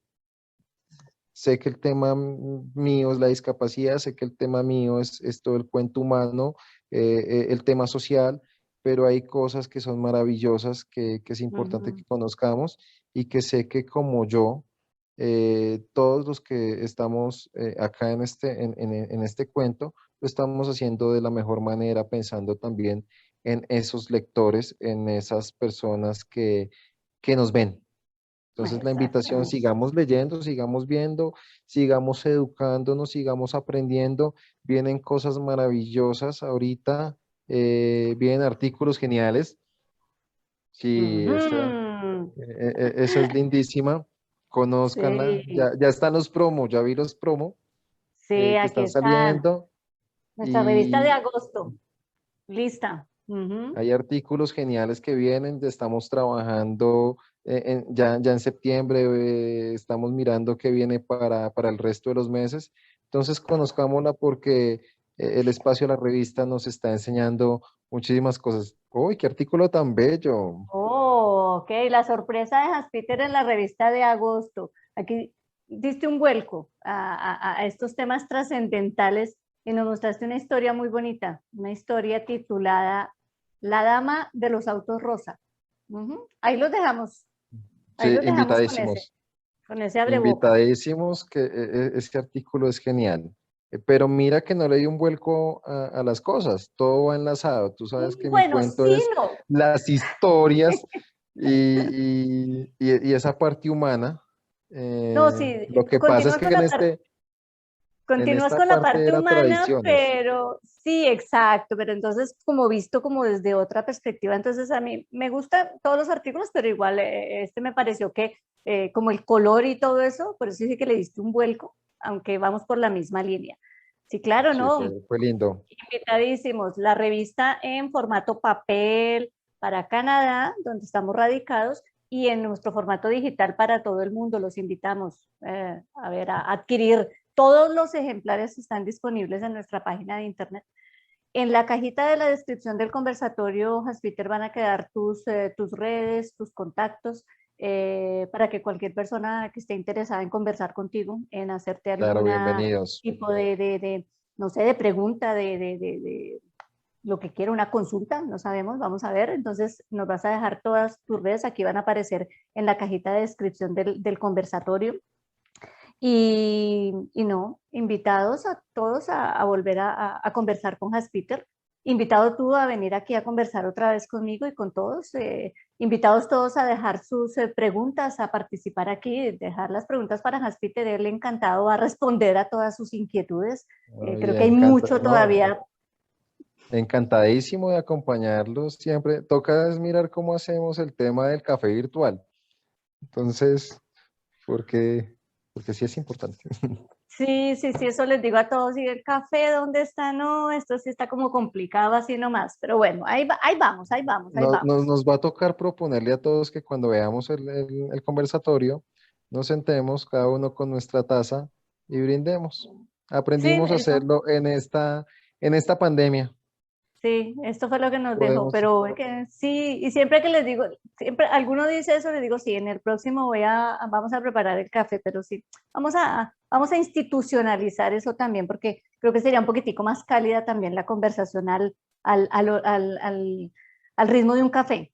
Sé que el tema mío es la discapacidad, sé que el tema mío es todo el cuento humano, el tema social, pero hay cosas que son maravillosas que es importante ujú, que conozcamos y que sé que como yo, todos los que estamos acá en este cuento, lo estamos haciendo de la mejor manera, pensando también en esos lectores, en esas personas que nos ven, Entonces la invitación, Exactamente. sigamos leyendo, sigamos viendo, sigamos educándonos, sigamos aprendiendo. Vienen cosas maravillosas ahorita, vienen artículos geniales. Sí, Ujú. esa es lindísima. Conózcanla. Sí, Ya están los promos, ya vi los promos sí, que aquí están está saliendo nuestra revista de y agosto, lista. Ujú. hay artículos geniales que vienen. Estamos trabajando ya en septiembre, estamos mirando qué viene para el resto de los meses. Entonces, conozcámosla porque el espacio de la revista nos está enseñando muchísimas cosas. ¡Uy, qué artículo tan bello! Oh, ok, la sorpresa de Haspiter en la revista de agosto. Aquí diste un vuelco a estos temas trascendentales y nos mostraste una historia muy bonita, una historia titulada La Dama de los Autos Rosa. Ujú. Sí, Ahí los dejamos invitadísimos. con ese abreboca. Invitadísimos, que ese artículo es genial. Pero mira que no le di un vuelco a las cosas, todo va enlazado. Tú sabes que mi Bueno, cuento sí, es no. las historias y esa parte humana. No, sí, Lo que pasa es continúa que con la parte. en Continúas esta con la parte parte era humana, tradiciones. pero sí, exacto, pero entonces como visto como desde otra perspectiva, entonces a mí me gustan todos los artículos, pero igual este me pareció que como el color y todo eso, por eso sí que le diste un vuelco, aunque vamos por la misma línea. Sí, claro, Sí, ¿no? fue lindo. Invitadísimos. La revista en formato papel para Canadá, donde estamos radicados, y en nuestro formato digital para todo el mundo. Los invitamos a ver, a adquirir. Todos los ejemplares están disponibles en nuestra página de internet. En la cajita de la descripción del conversatorio, Haspeter, van a quedar tus redes, tus contactos, para que cualquier persona que esté interesada en conversar contigo, en hacerte Claro, alguna bienvenidos. tipo no sé, de pregunta, lo que quiera, una consulta, no sabemos, vamos a ver. Entonces nos vas a dejar todas tus redes, aquí van a aparecer en la cajita de descripción del conversatorio. Y no, invitados a todos a volver a conversar con Haspeter. Invitado tú a venir aquí a conversar otra vez conmigo y con todos. Invitados todos a dejar sus preguntas, a participar aquí, dejar las preguntas para Haspeter. Él encantado va a responder a todas sus inquietudes. Ay, Creo que hay mucho no, todavía. encantadísimo de acompañarlos siempre. Toca es mirar cómo hacemos el tema del café virtual. Entonces, porque, porque sí es importante. Sí, sí, sí, eso les digo a todos. ¿Y el café dónde está? No, esto sí está como complicado así nomás. Pero bueno, ahí vamos, ahí vamos, ahí vamos. Nos va a tocar proponerle a todos que cuando veamos el conversatorio, nos sentemos cada uno con nuestra taza y brindemos. Sí, Aprendimos a eso. hacerlo en esta pandemia. Sí, esto fue lo que nos dejó, Podemos, pero que sí, y siempre que les digo, siempre alguno dice eso, les digo, sí, en el próximo vamos a preparar el café, pero sí, vamos a institucionalizar eso también, porque creo que sería un poquitico más cálida también la conversación al, al, al, al, al ritmo de un café.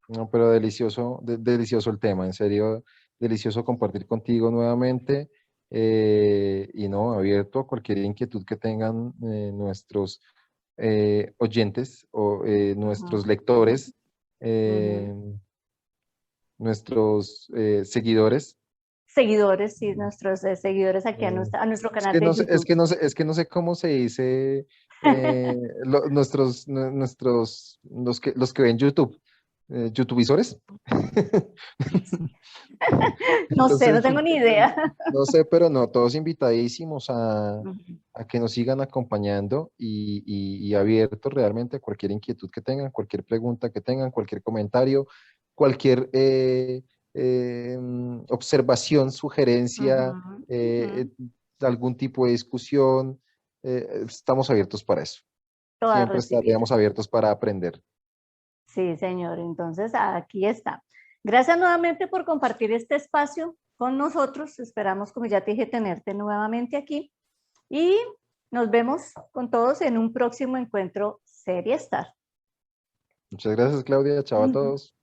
no, pero delicioso, delicioso el tema, en serio, delicioso compartir contigo nuevamente. Y no, abierto a cualquier inquietud que tengan nuestros oyentes o nuestros Ujú, lectores, ujú. eh, nuestros seguidores. Seguidores, sí, nuestros seguidores aquí Eh, a nuestro es canal que de no sé, YouTube. es que no sé cómo se dice los que ven YouTube, YouTubevisores. No sé, Entonces, no tengo ni idea. no sé, pero no, todos invitadísimos Ujú, a que nos sigan acompañando y abiertos realmente a cualquier inquietud que tengan, cualquier pregunta que tengan, cualquier comentario, cualquier observación, sugerencia, ujú, eh, ujú. algún tipo de discusión. Estamos abiertos para eso. Todas Siempre recibidas. estaríamos abiertos para aprender. Sí, señor. Entonces, aquí está. Gracias nuevamente por compartir este espacio con nosotros. Esperamos, como ya te dije, tenerte nuevamente aquí. Y nos vemos con todos en un próximo encuentro Serie Star. Muchas gracias, Claudia. Chao a todos.